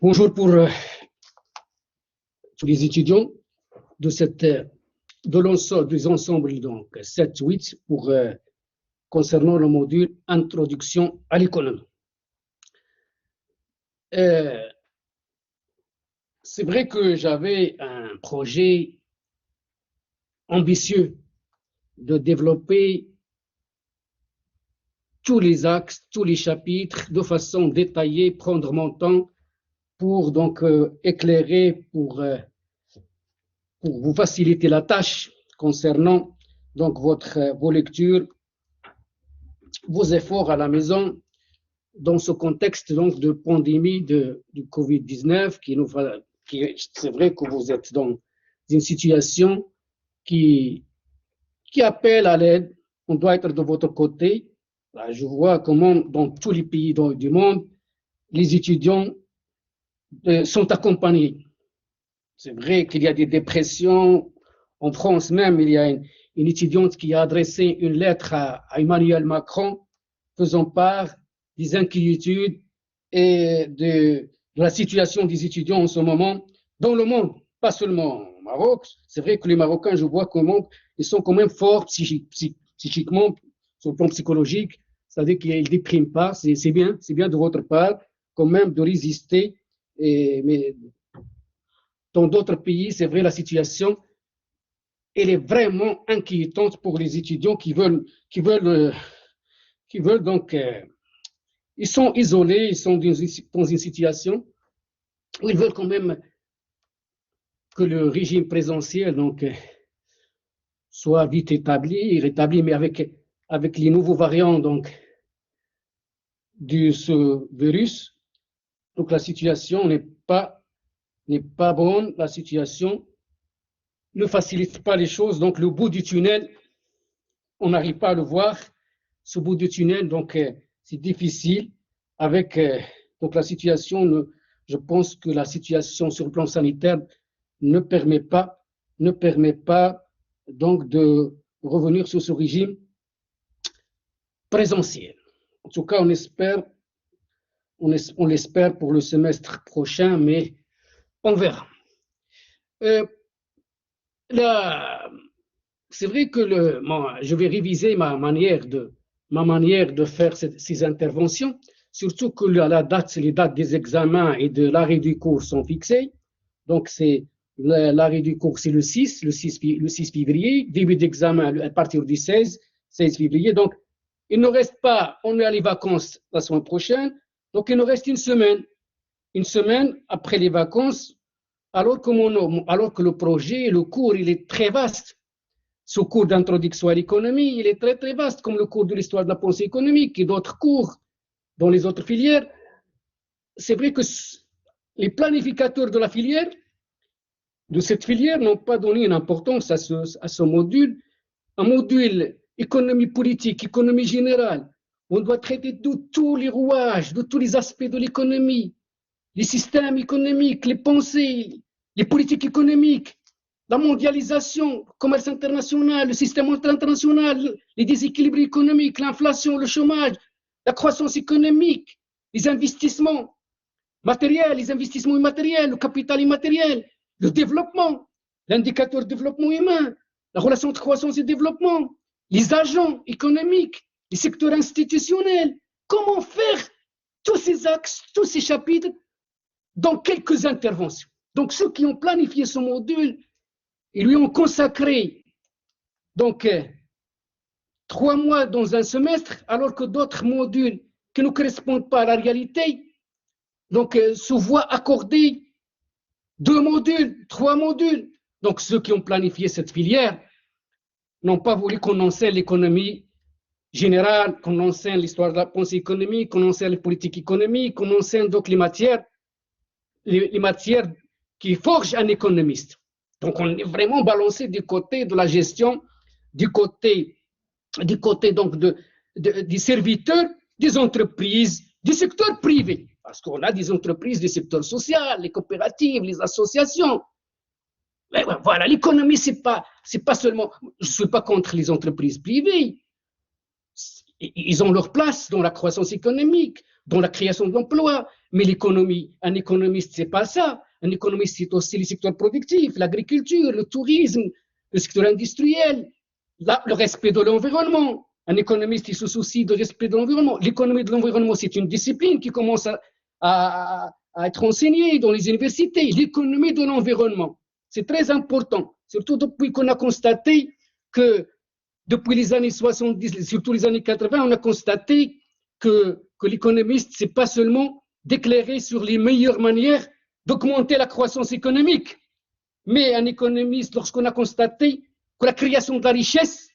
Bonjour pour tous les étudiants de des ensembles donc 7-8 pour concernant le module Introduction à l'économie. C'est vrai que j'avais un projet ambitieux de développer tous les axes, tous les chapitres de façon détaillée, prendre mon temps pour donc éclairer, pour vous faciliter la tâche concernant donc vos lectures, vos efforts à la maison dans ce contexte donc de pandémie du Covid-19 c'est vrai que vous êtes dans une situation qui appelle à l'aide. On doit être de votre côté. Là, je vois comment dans tous les pays du monde, les étudiants sont accompagnés. C'est vrai qu'il y a des dépressions. En France même, il y a une étudiante qui a adressé une lettre à Emmanuel Macron faisant part des inquiétudes et de la situation des étudiants en ce moment dans le monde, pas seulement au Maroc. C'est vrai que les Marocains, je vois comment ils sont quand même forts psychiquement, sur le plan psychologique, c'est-à-dire qu'ils ne dépriment pas. C'est bien de votre part quand même de résister. Mais dans d'autres pays, c'est vrai, la situation elle est vraiment inquiétante pour les étudiants qui veulent donc, ils sont isolés, ils sont dans une situation où ils veulent quand même que le régime présentiel donc, soit vite rétabli, mais avec les nouveaux variants donc, de ce virus. Donc la situation n'est pas bonne, la situation ne facilite pas les choses. Donc le bout du tunnel, on n'arrive pas à le voir. Ce bout du tunnel, donc c'est difficile. Donc la situation, je pense que la situation sur le plan sanitaire ne permet pas donc de revenir sur ce régime présentiel. En tout cas, on l'espère pour le semestre prochain, mais on verra. C'est vrai que je vais réviser ma manière de faire ces interventions, surtout que les dates des examens et de l'arrêt du cours sont fixées. Donc, l'arrêt du cours, c'est le 6 février, début d'examen à partir du 16 février. Donc, il ne reste pas, on est à les vacances la semaine prochaine, donc il nous reste une semaine après les vacances, alors que le projet, le cours, il est très vaste. Ce cours d'introduction à l'économie, il est très, très vaste, comme le cours de l'histoire de la pensée économique et d'autres cours dans les autres filières. C'est vrai que les planificateurs de cette filière n'ont pas donné une importance à ce module, un module économie politique, économie générale. On doit traiter de tous les rouages, de tous les aspects de l'économie, les systèmes économiques, les pensées, les politiques économiques, la mondialisation, le commerce international, le système international, les déséquilibres économiques, l'inflation, le chômage, la croissance économique, les investissements matériels, les investissements immatériels, le capital immatériel, le développement, l'indicateur de développement humain, la relation entre croissance et développement, les agents économiques, les secteurs institutionnels. Comment faire tous ces axes, tous ces chapitres dans quelques interventions? Donc, ceux qui ont planifié ce module, ils lui ont consacré donc 3 mois dans un semestre, alors que d'autres modules qui ne correspondent pas à la réalité donc, se voient accorder 2 modules, 3 modules. Donc, ceux qui ont planifié cette filière n'ont pas voulu qu'on enseigne l'économie générale, qu'on enseigne l'histoire de la pensée économique, qu'on enseigne les politiques économiques, qu'on enseigne donc les matières qui forgent un économiste. Donc, on est vraiment balancé du côté de la gestion, du côté donc des serviteurs, des entreprises, du secteur privé. Parce qu'on a des entreprises du secteur social, les coopératives, les associations. Mais voilà, l'économie, c'est pas seulement. Je ne suis pas contre les entreprises privées. Ils ont leur place dans la croissance économique. dans la création d'emplois. Mais l'économie, un économiste, c'est pas ça. Un économiste, c'est aussi les secteurs productifs, l'agriculture, le tourisme, le secteur industriel, le respect de l'environnement. Un économiste, il se soucie du respect de l'environnement. L'économie de l'environnement, c'est une discipline qui commence à être enseignée dans les universités. L'économie de l'environnement, c'est très important, surtout depuis qu'on a constaté que depuis les années 70, surtout les années 80, on a constaté que l'économiste, c'est pas seulement d'éclairer sur les meilleures manières d'augmenter la croissance économique, mais un économiste, lorsqu'on a constaté que la création de la richesse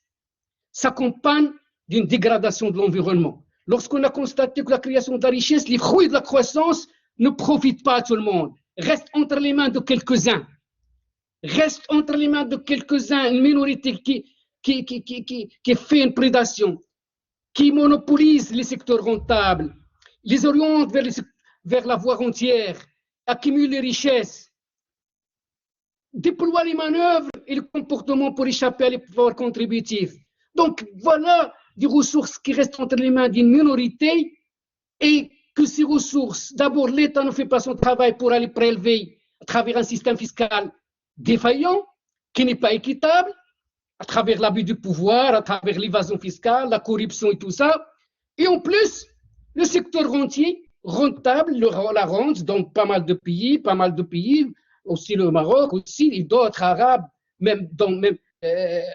s'accompagne d'une dégradation de l'environnement, lorsqu'on a constaté que la création de la richesse, les fruits de la croissance ne profitent pas à tout le monde, restent entre les mains de quelques-uns, une minorité qui fait une prédation, qui monopolise les secteurs rentables, les oriente vers la voie rentière, accumule les richesses, déploie les manœuvres et le comportement pour échapper à l'effort contributif. Donc voilà des ressources qui restent entre les mains d'une minorité et que ces ressources, d'abord l'État ne fait pas son travail pour aller prélever à travers un système fiscal défaillant, qui n'est pas équitable, à travers l'abus du pouvoir, à travers l'évasion fiscale, la corruption et tout ça. Et en plus, le secteur rentier, rentable, la rente dans pas mal de pays, aussi le Maroc, aussi et d'autres arabes, même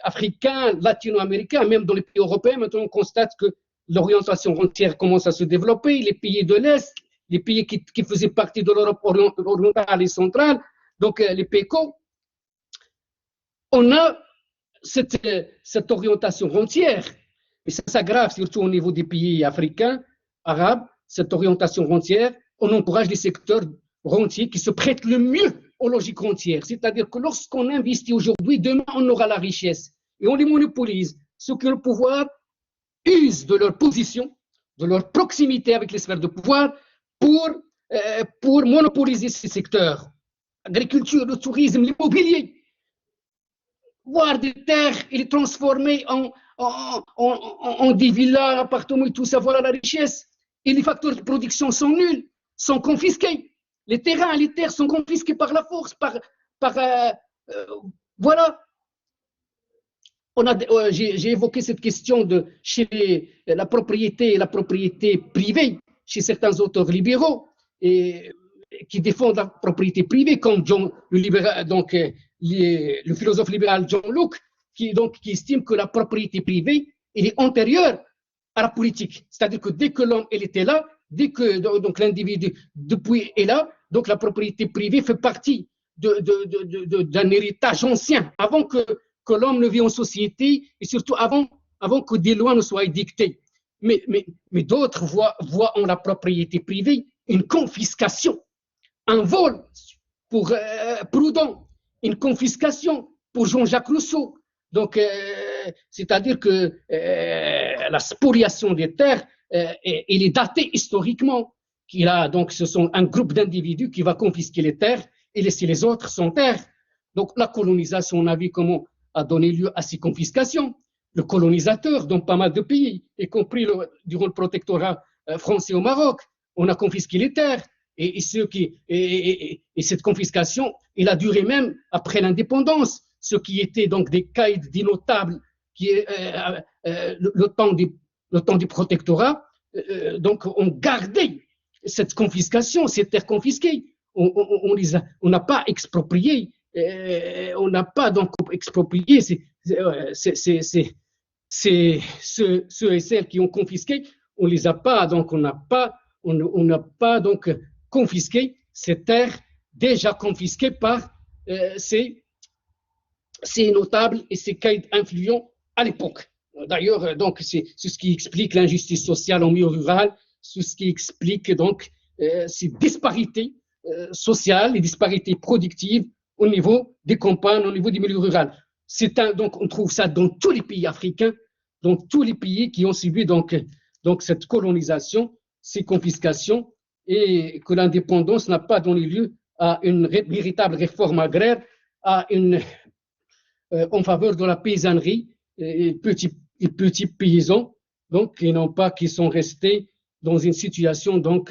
africains, latino-américains, même dans les pays européens. Maintenant, on constate que l'orientation rentière commence à se développer. Les pays de l'Est, les pays qui faisaient partie de l'Europe orientale et centrale, donc les PECO, on a cette orientation rentière. Et ça s'aggrave surtout au niveau des pays africains, arabes, cette orientation rentière. On encourage les secteurs rentiers qui se prêtent le mieux aux logiques rentières. C'est-à-dire que lorsqu'on investit aujourd'hui, demain, on aura la richesse. Et on les monopolise. Ceux qui ont le pouvoir usent de leur position, de leur proximité avec les sphères de pouvoir pour monopoliser ces secteurs. L'agriculture, le tourisme, l'immobilier. Voir des terres et les transformer en des villas, appartements et tout ça, voilà la richesse. Et les facteurs de production sont nuls, sont confisqués. Les terres sont confisquées par la force, voilà. J'ai évoqué cette question de chez la propriété privée, chez certains auteurs libéraux et qui défendent la propriété privée, comme le philosophe libéral John Locke, qui estime que la propriété privée elle est antérieure à la politique. C'est-à-dire que dès que l'homme était là, dès que donc l'individu depuis est là, donc la propriété privée fait partie d'un héritage ancien, avant que l'homme ne vive en société et surtout avant que des lois ne soient édictées. Mais d'autres voient en la propriété privée une confiscation, un vol pour Proudhon, une confiscation pour Jean-Jacques Rousseau. Donc, c'est-à-dire que la spoliation des terres, elle est datée historiquement. Donc, ce sont un groupe d'individus qui va confisquer les terres et laisser les autres sans terre. Donc, la colonisation, on a vu comment a donné lieu à ces confiscations. Le colonisateur, dans pas mal de pays, y compris durant le protectorat français au Maroc, on a confisqué les terres. Et cette confiscation, elle a duré même après l'indépendance. Ce qui étaient donc des caïds dits notables, le temps du protectorat, donc on gardait cette confiscation, ces terres confisquées. On n'a pas exproprié, on n'a pas donc exproprié ceux et celles qui ont confisqué, on les a pas, donc on n'a pas donc confisqué ces terres déjà confisquées par ces notables et ces caïds influents à l'époque. D'ailleurs, donc c'est ce qui explique l'injustice sociale en milieu rural, c'est ce qui explique donc ces disparités sociales et disparités productives au niveau des campagnes, au niveau du milieu rural. Donc on trouve ça dans tous les pays africains, dans tous les pays qui ont subi donc cette colonisation, ces confiscations, et que l'indépendance n'a pas donné lieu à une véritable réforme agraire, en faveur de la paysannerie et petits paysans, donc qui sont restés dans une situation dans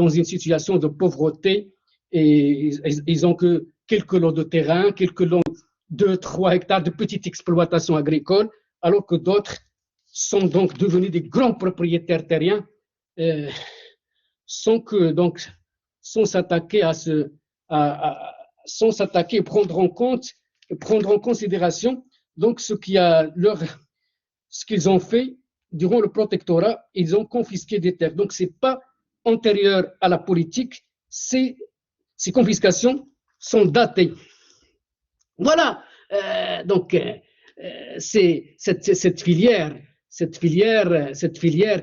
une situation de pauvreté, et ils ont que quelques lots de terrain, quelques lots de 3 hectares de petite exploitation agricole, alors que d'autres sont donc devenus des grands propriétaires terriens, sans s'attaquer sans s'attaquer et prendre en considération donc ce qu'ils ont fait durant le protectorat. Ils ont confisqué des terres. Donc c'est pas antérieur à la politique. Ces confiscations sont datées. Voilà. C'est cette filière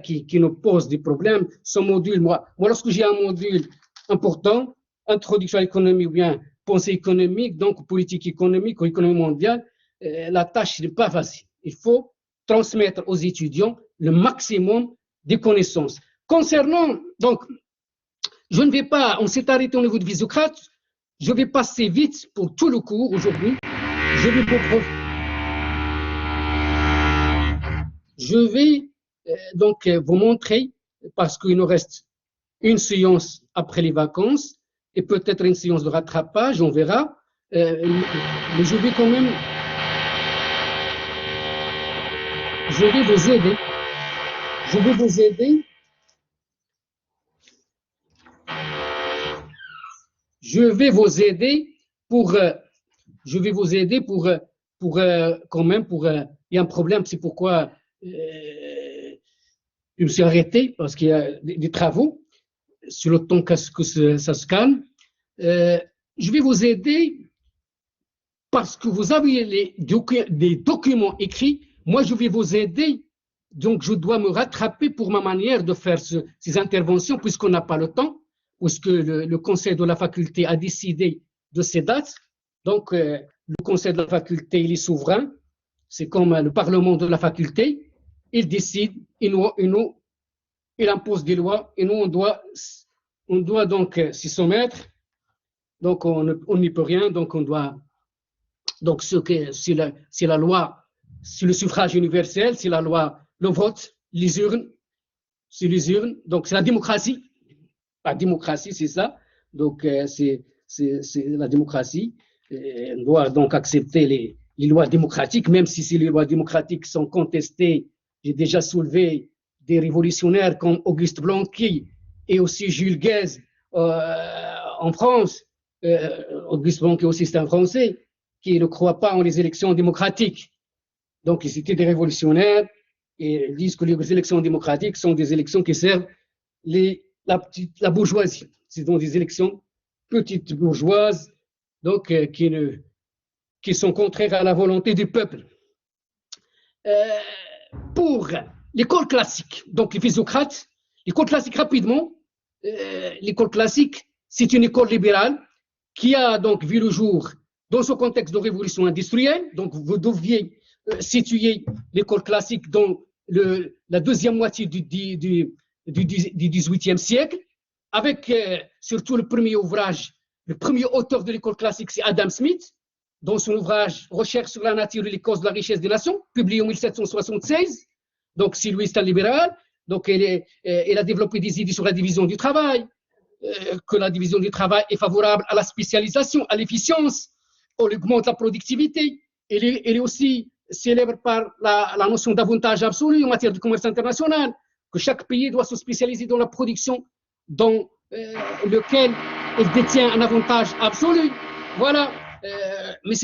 qui nous pose des problèmes. Ce module, moi lorsque j'ai un module important, introduction à l'économie ou bien pensée économique, donc politique économique ou économie mondiale, la tâche n'est pas facile. Il faut transmettre aux étudiants le maximum de connaissances. Concernant, donc, je ne vais pas, on s'est arrêté au niveau de Visocrate, je vais passer vite pour tout le cours aujourd'hui. Je vais donc vous montrer, parce qu'il nous reste une séance après les vacances, et peut-être une séance de rattrapage, on verra, mais je vais quand même, je vais vous aider quand même il y a un problème, c'est pourquoi je me suis arrêté, parce qu'il y a des travaux sur le temps que ça se calme. Je vais vous aider parce que vous avez des documents écrits. Moi, je vais vous aider, donc je dois me rattraper pour ma manière de faire ces interventions, puisqu'on n'a pas le temps, puisque le conseil de la faculté a décidé de ces dates. Donc, le conseil de la faculté, il est souverain, c'est comme le parlement de la faculté, il décide, il impose des lois, et nous, on doit donc s'y soumettre. Donc, on n'y peut rien, donc on doit. Donc, c'est la loi, c'est le suffrage universel, c'est la loi, le vote, les urnes, donc c'est la démocratie. La démocratie, c'est ça. Donc, c'est la démocratie. On doit donc accepter les lois démocratiques, même si les lois démocratiques sont contestées. J'ai déjà soulevé des révolutionnaires comme Auguste Blanqui et aussi Jules Guesde en France. Auguste Blanqui aussi, c'est un Français qui ne croit pas en les élections démocratiques. Donc, ils étaient des révolutionnaires et disent que les élections démocratiques sont des élections qui servent la bourgeoisie. C'est donc des élections petites bourgeoises, donc qui sont contraires à la volonté du peuple. Pour l'école classique, donc les Physiocrates, l'école classique rapidement, l'école classique, c'est une école libérale qui a donc vu le jour dans ce contexte de révolution industrielle. Donc vous deviez situer l'école classique dans la deuxième moitié du XVIIIe siècle, avec surtout le premier ouvrage, le premier auteur de l'école classique, c'est Adam Smith, dans son ouvrage Recherche sur la nature et les causes de la richesse des nations, publié en 1776. Donc, c'est lui, c'est un libéral. Donc, elle a développé des idées sur la division du travail, que la division du travail est favorable à la spécialisation, à l'efficience, on augmente la productivité. Elle est aussi célèbre par la notion d'avantage absolu en matière de commerce international, que chaque pays doit se spécialiser dans la production dans lequel il détient un avantage absolu. Voilà. Mais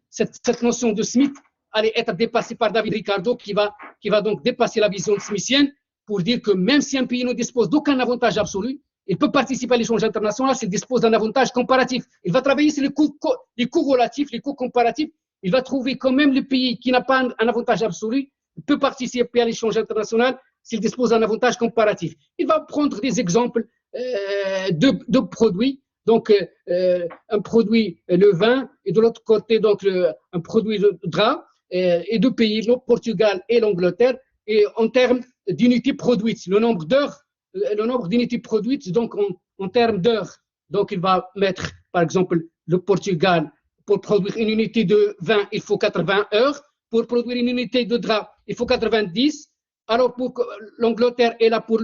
cette notion de Smith allait être dépassée par David Ricardo, qui va donc dépasser la vision smithienne pour dire que même si un pays ne dispose d'aucun avantage absolu, il peut participer à l'échange international s'il dispose d'un avantage comparatif. Il va travailler sur les coûts relatifs, les coûts comparatifs. Il va trouver quand même le pays qui n'a pas un avantage absolu peut participer à l'échange international s'il dispose d'un avantage comparatif. Il va prendre des exemples de produits. Donc, un produit, le vin, et de l'autre côté, donc, un produit de drap, et deux pays, le Portugal et l'Angleterre, et en termes d'unités produites, le nombre d'heures, le nombre d'unités produites, donc en termes d'heures. Donc, il va mettre, par exemple, le Portugal, pour produire une unité de vin, il faut 80 heures. Pour produire une unité de drap, il faut 90. Alors, pour l'Angleterre est là pour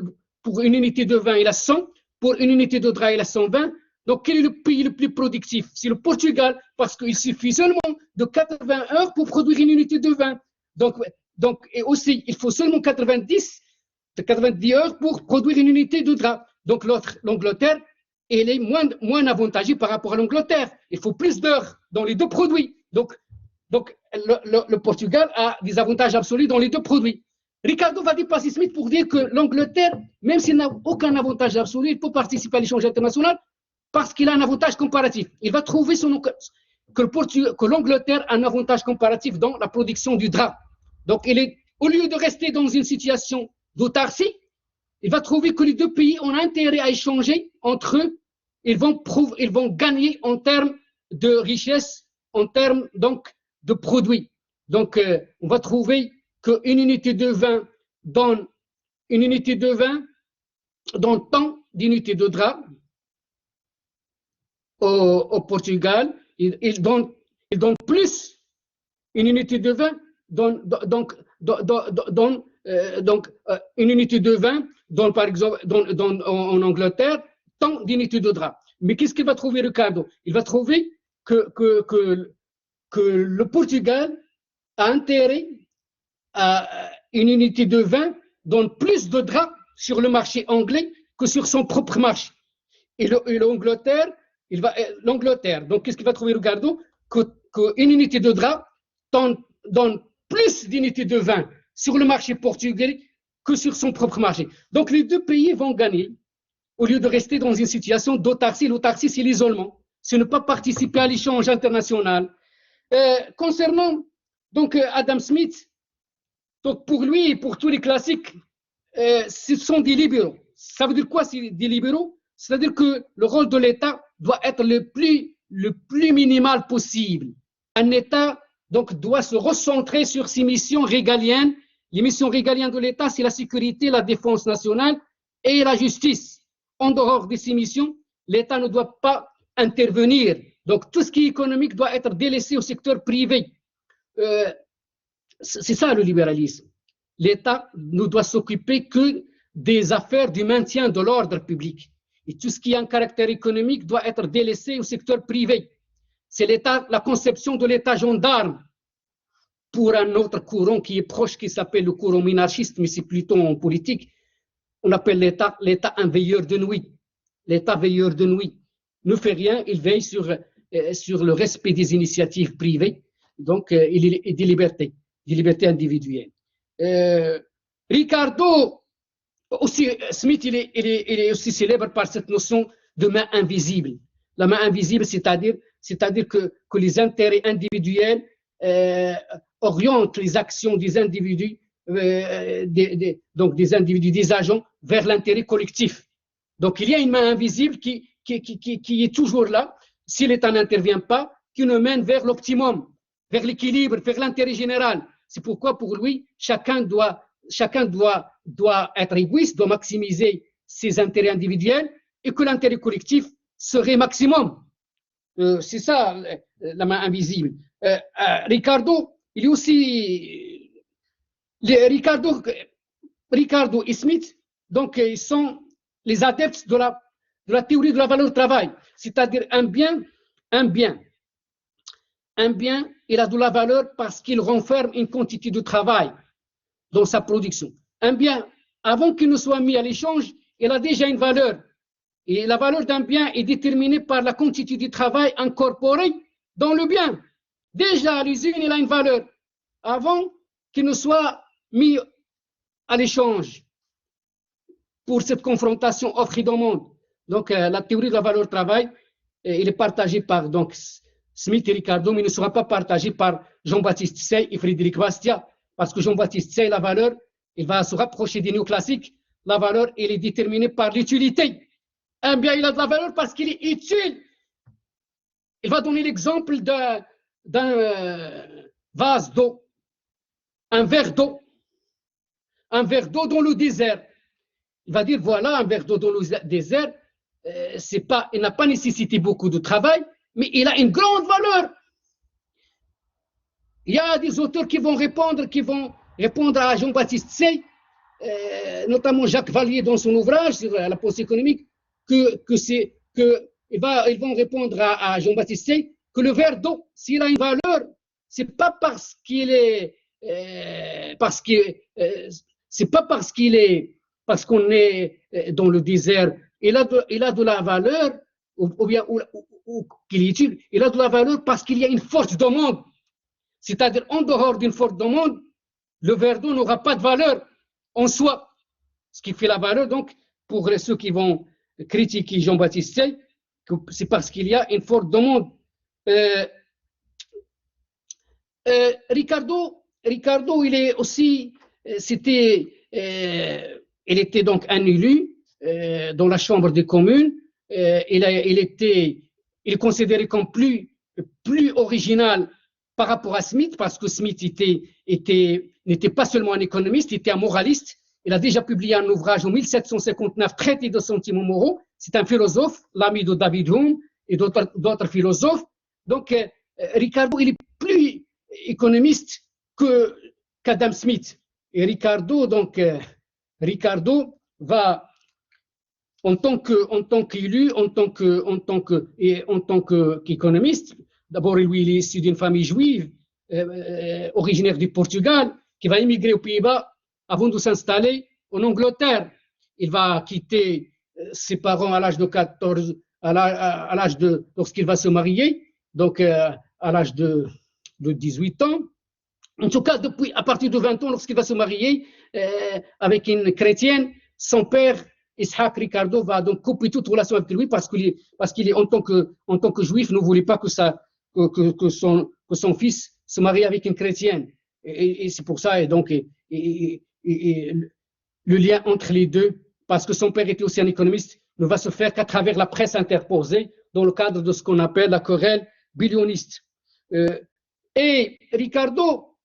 une unité de vin, il a 100. Pour une unité de drap, il a 120. Donc, quel est le pays le plus productif? C'est le Portugal, parce qu'il suffit seulement de 80 heures pour produire une unité de vin. Donc, et aussi, il faut seulement 90 heures pour produire une unité de drap. Donc, l'Angleterre, elle est moins avantagée par rapport à l'Angleterre. Il faut plus d'heures dans les deux produits. Donc le Portugal a des avantages absolus dans les deux produits. Ricardo va dépasser Smith pour dire que l'Angleterre, même s'il n'a aucun avantage absolu, il peut participer à l'échange international parce qu'il a un avantage comparatif. Il va trouver que l'Angleterre a un avantage comparatif dans la production du drap. Donc, au lieu de rester dans une situation d'autarcie, il va trouver que les deux pays ont intérêt à échanger entre eux. Ils vont gagner en termes de richesse, en termes donc de produits. Donc, on va trouver qu'une unité de vin donne tant d'unités de drap au Portugal. Il donne plus. Une unité de vin une unité de vin donne par exemple en Angleterre tant d'unités de drap. Mais qu'est-ce qu'il va trouver, Ricardo? Il va trouver que le Portugal a intérêt à une unité de vin donne plus de draps sur le marché anglais que sur son propre marché. Et l'Angleterre, donc qu'est-ce qu'il va trouver, Ricardo? Qu'une unité de drap donne plus d'unités de vin sur le marché portugais que sur son propre marché. Donc les deux pays vont gagner au lieu de rester dans une situation d'autarcie. L'autarcie, c'est l'isolement. C'est ne pas participer à l'échange international. Concernant donc Adam Smith, donc pour lui et pour tous les classiques, ce sont des libéraux. Ça veut dire quoi, c'est des libéraux? C'est-à-dire que le rôle de l'État doit être le plus minimal possible. Un État donc doit se recentrer sur ses missions régaliennes. Les missions régaliennes de l'État, c'est la sécurité, la défense nationale et la justice. En dehors de ces missions, l'État ne doit pas intervenir. Donc tout ce qui est économique doit être délaissé au secteur privé. C'est ça le libéralisme. L'État ne doit s'occuper que des affaires du maintien de l'ordre public. Et tout ce qui a un caractère économique doit être délaissé au secteur privé. C'est la conception de l'État gendarme pour un autre courant qui est proche, qui s'appelle le courant monarchiste, mais c'est plutôt en politique. On appelle l'État un veilleur de nuit. L'État veilleur de nuit ne fait rien, il veille sur le respect des initiatives privées, donc et des libertés individuelles. Ricardo, aussi, Smith, il est aussi célèbre par cette notion de main invisible. La main invisible, c'est-à-dire que les intérêts individuels orientent les actions des individus, donc des individus, des agents, vers l'intérêt collectif. Donc il y a une main invisible qui est toujours là, si l'État n'intervient pas, qui nous mène vers l'optimum, vers l'équilibre, vers l'intérêt général. C'est pourquoi pour lui, chacun doit être égoïste, doit maximiser ses intérêts individuels et que l'intérêt collectif serait maximum. C'est ça la main invisible. Ricardo, il est aussi Ricardo et Smith, donc ils sont les adeptes de la théorie de la valeur travail, c'est-à-dire un bien, il a de la valeur parce qu'il renferme une quantité de travail dans sa production. Un bien, avant qu'il ne soit mis à l'échange, il a déjà une valeur. Et la valeur d'un bien est déterminée par la quantité de travail incorporé dans le bien. Déjà, à l'usine, il a une valeur avant qu'il ne soit mis à l'échange pour cette confrontation offre et demande. Donc, la théorie de la valeur travail, elle est partagée par donc, Smith et Ricardo, mais ne sera pas partagée par Jean-Baptiste Say et Frédéric Bastiat, parce que Jean-Baptiste Say, la valeur, il va se rapprocher des néoclassiques. La valeur, elle est déterminée par l'utilité. Un bien, il a de la valeur parce qu'il est utile. Il va donner l'exemple d'un vase d'eau, un verre d'eau dans le désert. Il va dire, voilà, un verre d'eau dans le désert, il n'a pas nécessité beaucoup de travail, mais il a une grande valeur. Il y a des auteurs qui vont répondre à Jean-Baptiste Say notamment Jacques Vallier dans son ouvrage sur la pensée économique, ils vont répondre à Jean-Baptiste Say que le verre d'eau, s'il a une valeur, c'est pas parce qu'il est, c'est pas parce qu'on est dans le désert, il a de la valeur, ou bien qu'il est utile, il a de la valeur parce qu'il y a une force demande. C'est-à-dire, en dehors d'une forte demande, le verre d'eau n'aura pas de valeur en soi. Ce qui fait la valeur, donc, pour ceux qui vont critiquer Jean-Baptiste Say, c'est parce qu'il y a une forte demande. Ricardo, il est aussi, il était donc un élu dans la Chambre des communes. Il est considéré comme plus original par rapport à Smith, parce que Smith n'était pas seulement un économiste, il était un moraliste. Il a déjà publié un ouvrage en 1759, Traité de sentiments moraux. C'est un philosophe, l'ami de David Hume et d'autres philosophes. Donc, Ricardo, il est plus économiste qu'Adam Smith. Et Ricardo va, en tant qu'élu, en tant qu'économiste, d'abord, lui, il est issu d'une famille juive, originaire du Portugal, qui va émigrer aux Pays-Bas avant de s'installer en Angleterre. Il va quitter ses parents à l'âge de 14, lorsqu'il va se marier, donc à l'âge de 18 ans. En tout cas, à partir de 20 ans, lorsqu'il va se marier avec une chrétienne, son père, Ishaq Ricardo, va donc couper toute relation avec lui parce qu'il est en tant que juif, ne voulait pas que son fils se marie avec une chrétienne. Et c'est pour ça, et donc, le lien entre les deux, parce que son père était aussi un économiste, ne va se faire qu'à travers la presse interposée dans le cadre de ce qu'on appelle la querelle billioniste. Et Ricardo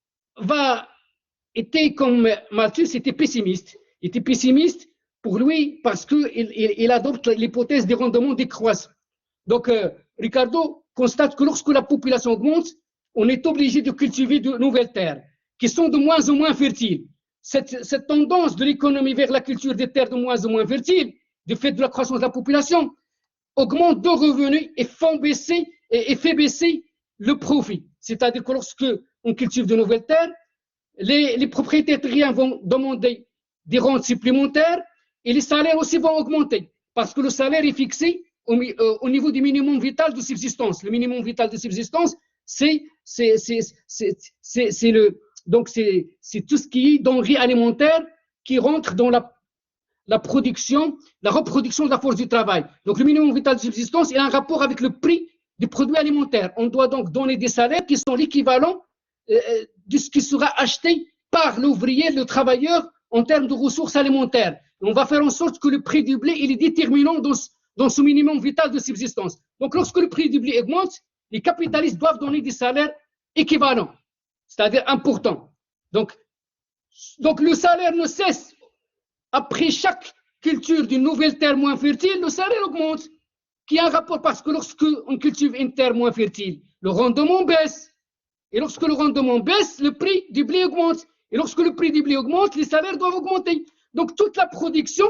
était comme Malthus, était pessimiste. Il était pessimiste pour lui parce qu'il adopte l'hypothèse des rendements décroissants. Donc, Ricardo constate que lorsque la population augmente, on est obligé de cultiver de nouvelles terres qui sont de moins en moins fertiles. Cette tendance de l'économie vers la culture des terres de moins en moins fertiles, du fait de la croissance de la population, augmente de revenus et fait baisser le profit. C'est-à-dire que lorsque on cultive de nouvelles terres, les propriétaires terriens vont demander des rentes supplémentaires et les salaires aussi vont augmenter parce que le salaire est fixé au niveau du minimum vital de subsistance. Le minimum vital de subsistance, c'est tout ce qui est denrées alimentaires qui rentre dans la reproduction de la force du travail. Donc le minimum vital de subsistance, il a un rapport avec le prix des produits alimentaires. On doit donc donner des salaires qui sont l'équivalent de ce qui sera acheté par l'ouvrier, le travailleur, en termes de ressources alimentaires. On va faire en sorte que le prix du blé, il est déterminant dans ce minimum vital de subsistance. Donc lorsque le prix du blé augmente, les capitalistes doivent donner des salaires équivalents, c'est-à-dire importants. Donc le salaire ne cesse. Après chaque culture d'une nouvelle terre moins fertile, le salaire augmente, qui a un rapport parce que lorsqu'on cultive une terre moins fertile, le rendement baisse. Et lorsque le rendement baisse, le prix du blé augmente. Et lorsque le prix du blé augmente, les salaires doivent augmenter. Donc toute la production,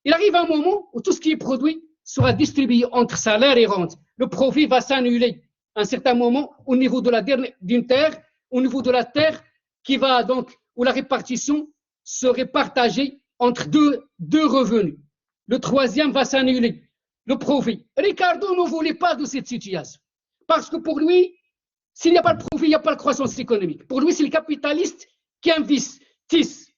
il arrive un moment où tout ce qui est produit sera distribué entre salaire et rente. Le profit va s'annuler à un certain moment au niveau d'une terre, au niveau de la terre où la répartition serait partagée entre deux revenus. Le troisième va s'annuler, le profit. Ricardo ne voulait pas de cette situation parce que pour lui, s'il n'y a pas de profit, il n'y a pas de croissance économique. Pour lui, c'est les capitalistes qui investissent.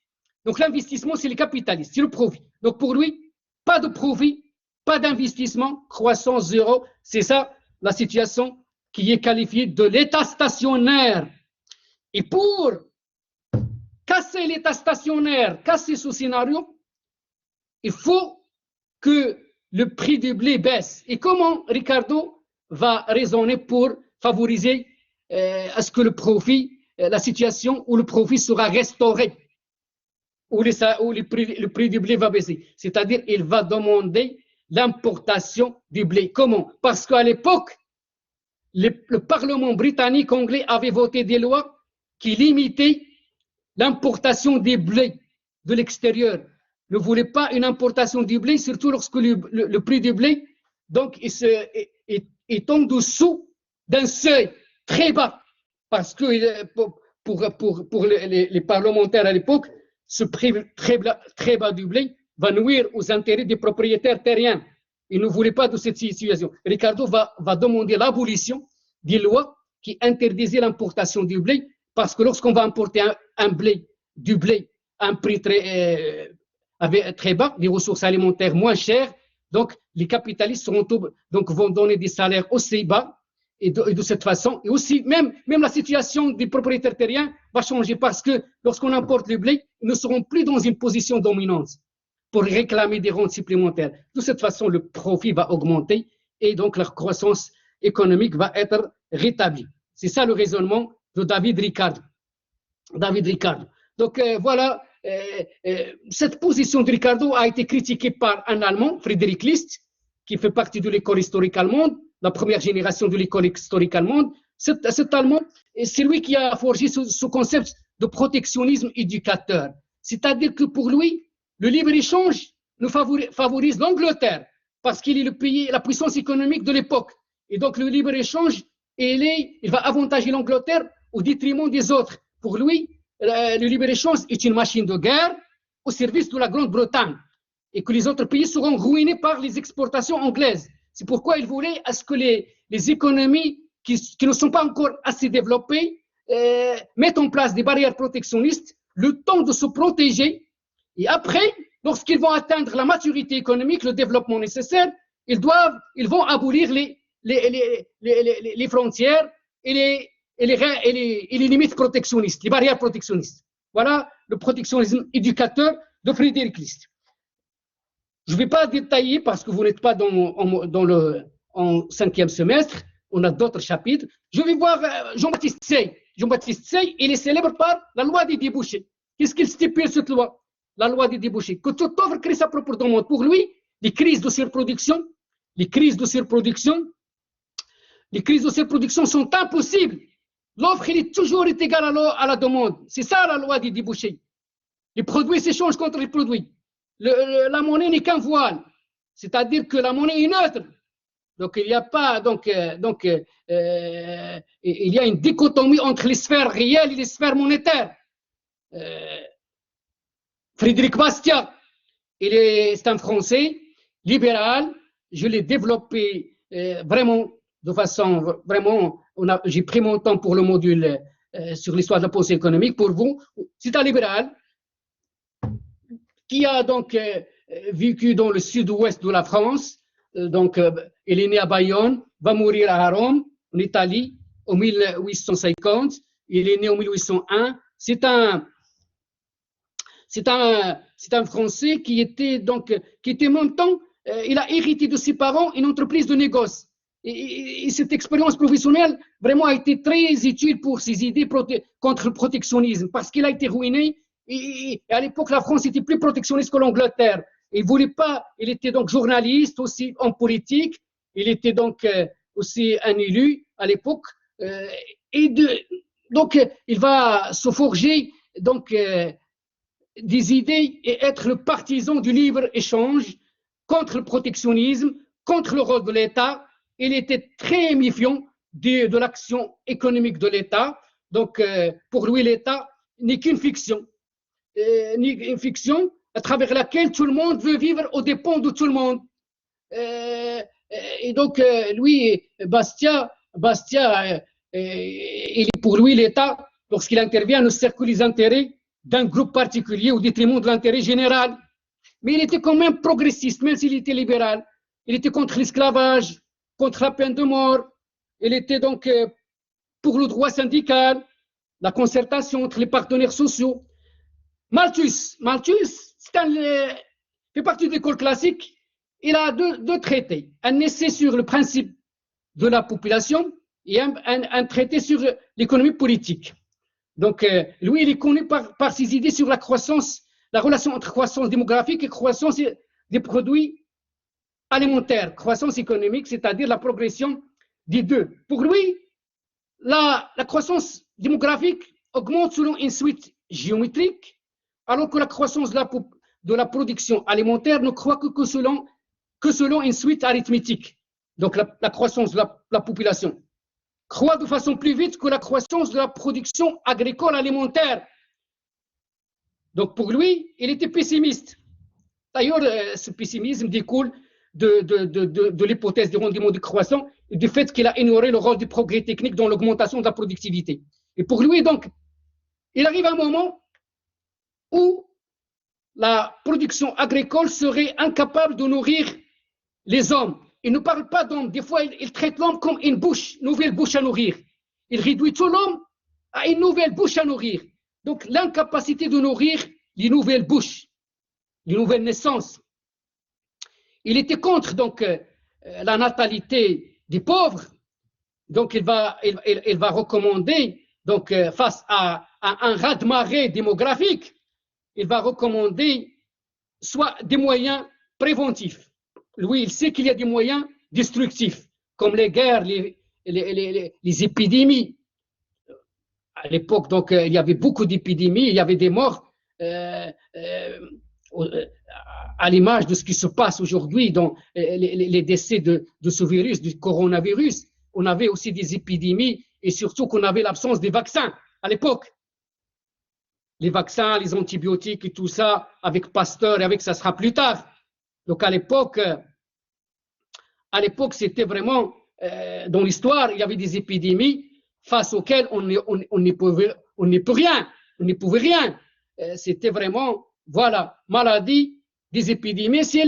Donc l'investissement, c'est les capitalistes, c'est le profit. Donc pour lui, pas de profit, pas d'investissement, croissance zéro. C'est ça la situation qui est qualifiée de l'état stationnaire. Et pour casser l'état stationnaire, casser ce scénario, il faut que le prix du blé baisse. Et comment Ricardo va raisonner pour favoriser à ce que la situation où le profit sera restauré, où le prix du blé va baisser. C'est-à-dire il va demander l'importation du blé. Comment? Parce qu'à l'époque, le Parlement britannique anglais avait voté des lois qui limitaient l'importation des blés de l'extérieur ne voulait pas une importation du blé, surtout lorsque le prix du blé donc, est en dessous d'un seuil très bas, parce que pour les parlementaires à l'époque, ce prix très bas du blé va nuire aux intérêts des propriétaires terriens. Il ne voulait pas de cette situation. Ricardo va demander l'abolition des lois qui interdisaient l'importation du blé, parce que lorsqu'on va importer du blé à un prix très bas, des ressources alimentaires moins chères, donc les capitalistes vont donner des salaires aussi bas, et de cette façon, et aussi même la situation des propriétaires terriens va changer, parce que lorsqu'on importe le blé, ils ne seront plus dans une position dominante pour réclamer des rentes supplémentaires. De cette façon, le profit va augmenter et donc la croissance économique va être rétablie. C'est ça le raisonnement de David Ricardo. Donc voilà, cette position de Ricardo a été critiquée par un Allemand, Friedrich List, qui fait partie de l'école historique allemande, la première génération de l'école historique allemande. Cet Allemand, c'est lui qui a forgé ce concept de protectionnisme éducateur. C'est-à-dire que pour lui, le libre-échange favorise l'Angleterre, parce qu'il est le pays, la puissance économique de l'époque. Et donc le libre-échange, il va avantager l'Angleterre au détriment des autres. Pour lui, le libre-échange est une machine de guerre au service de la Grande-Bretagne, et que les autres pays seront ruinés par les exportations anglaises. C'est pourquoi il voulait à ce que les économies qui ne sont pas encore assez développées mettent en place des barrières protectionnistes, le temps de se protéger, et après, lorsqu'ils vont atteindre la maturité économique, le développement nécessaire, ils vont abolir les frontières et les limites protectionnistes, les barrières protectionnistes. Voilà le protectionnisme éducateur de Friedrich List. Je ne vais pas détailler parce que vous n'êtes pas en 5e semestre, on a d'autres chapitres. Je vais voir Jean-Baptiste Say. Jean-Baptiste Say, il est célèbre par la loi des débouchés. Qu'est-ce qu'il stipule cette loi? La loi des débouchés. Que toute œuvre crée sa propre demande. Pour lui, les crises de surproduction sont impossibles. L'offre, elle est toujours égale à la demande. C'est ça la loi des débouchés. Les produits s'échangent contre les produits. La monnaie n'est qu'un voile, c'est-à-dire que la monnaie est neutre. Donc il n'y a pas, il y a une dichotomie entre les sphères réelles et les sphères monétaires. Frédéric Bastiat, c'est un Français libéral. Je l'ai développé vraiment de façon j'ai pris mon temps pour le module sur l'histoire de la pensée économique pour vous. C'est un libéral qui a donc vécu dans le sud-ouest de la France. Il est né à Bayonne, va mourir à Rome, en Italie, en 1850. Il est né en 1801. C'est un Français qui était en même temps, il a hérité de ses parents une entreprise de négoce. Et cette expérience professionnelle vraiment a été très utile pour ses idées contre le protectionnisme, parce qu'il a été ruiné. Et à l'époque, la France était plus protectionniste que l'Angleterre. Il était donc journaliste aussi en politique. Il était donc aussi un élu à l'époque. Donc, il va se forger des idées et être le partisan du libre-échange contre le protectionnisme, contre le rôle de l'État. Il était très méfiant de l'action économique de l'État. Donc, pour lui, l'État n'est qu'une fiction. Une fiction à travers laquelle tout le monde veut vivre aux dépens de tout le monde. Et donc, lui, Bastiat, pour lui, l'État, lorsqu'il intervient, ne sert que les intérêts d'un groupe particulier au détriment de l'intérêt général. Mais il était quand même progressiste, même s'il était libéral. Il était contre l'esclavage, contre la peine de mort. Il était donc pour le droit syndical, la concertation entre les partenaires sociaux. Malthus fait partie de l'école classique. Il a deux traités. Un essai sur le principe de la population et un traité sur l'économie politique. Donc, lui, il est connu par ses idées sur la croissance, la relation entre croissance démographique et croissance des produits alimentaires. Croissance économique, c'est-à-dire la progression des deux. Pour lui, la croissance démographique augmente selon une suite géométrique, alors que la croissance de la production alimentaire ne croît que selon une suite arithmétique. Donc la croissance de la population croît de façon plus vite que la croissance de la production agricole alimentaire. Donc pour lui, il était pessimiste. D'ailleurs, ce pessimisme découle de l'hypothèse du rendement décroissant et du fait qu'il a ignoré le rôle du progrès technique dans l'augmentation de la productivité. Et pour lui, donc, il arrive un moment où la production agricole serait incapable de nourrir les hommes. Il ne parle pas d'homme. Des fois, il traite l'homme comme une nouvelle bouche à nourrir. Il réduit tout l'homme à une nouvelle bouche à nourrir. Donc, l'incapacité de nourrir les nouvelles bouches, les nouvelles naissances. Il était contre donc la natalité des pauvres. Donc, il va recommander, donc face à un raz-de-marée démographique, il va recommander soit des moyens préventifs. Lui, il sait qu'il y a des moyens destructifs, comme les guerres, les épidémies. À l'époque, donc, il y avait beaucoup d'épidémies, il y avait des morts, à l'image de ce qui se passe aujourd'hui dans les décès de ce virus, du coronavirus. On avait aussi des épidémies et surtout qu'on avait l'absence des vaccins à l'époque. Les vaccins, les antibiotiques et tout ça, avec Pasteur et avec ça sera plus tard. Donc à l'époque, c'était vraiment, dans l'histoire, il y avait des épidémies face auxquelles on ne pouvait rien. C'était vraiment, voilà, maladie, des épidémies, c'est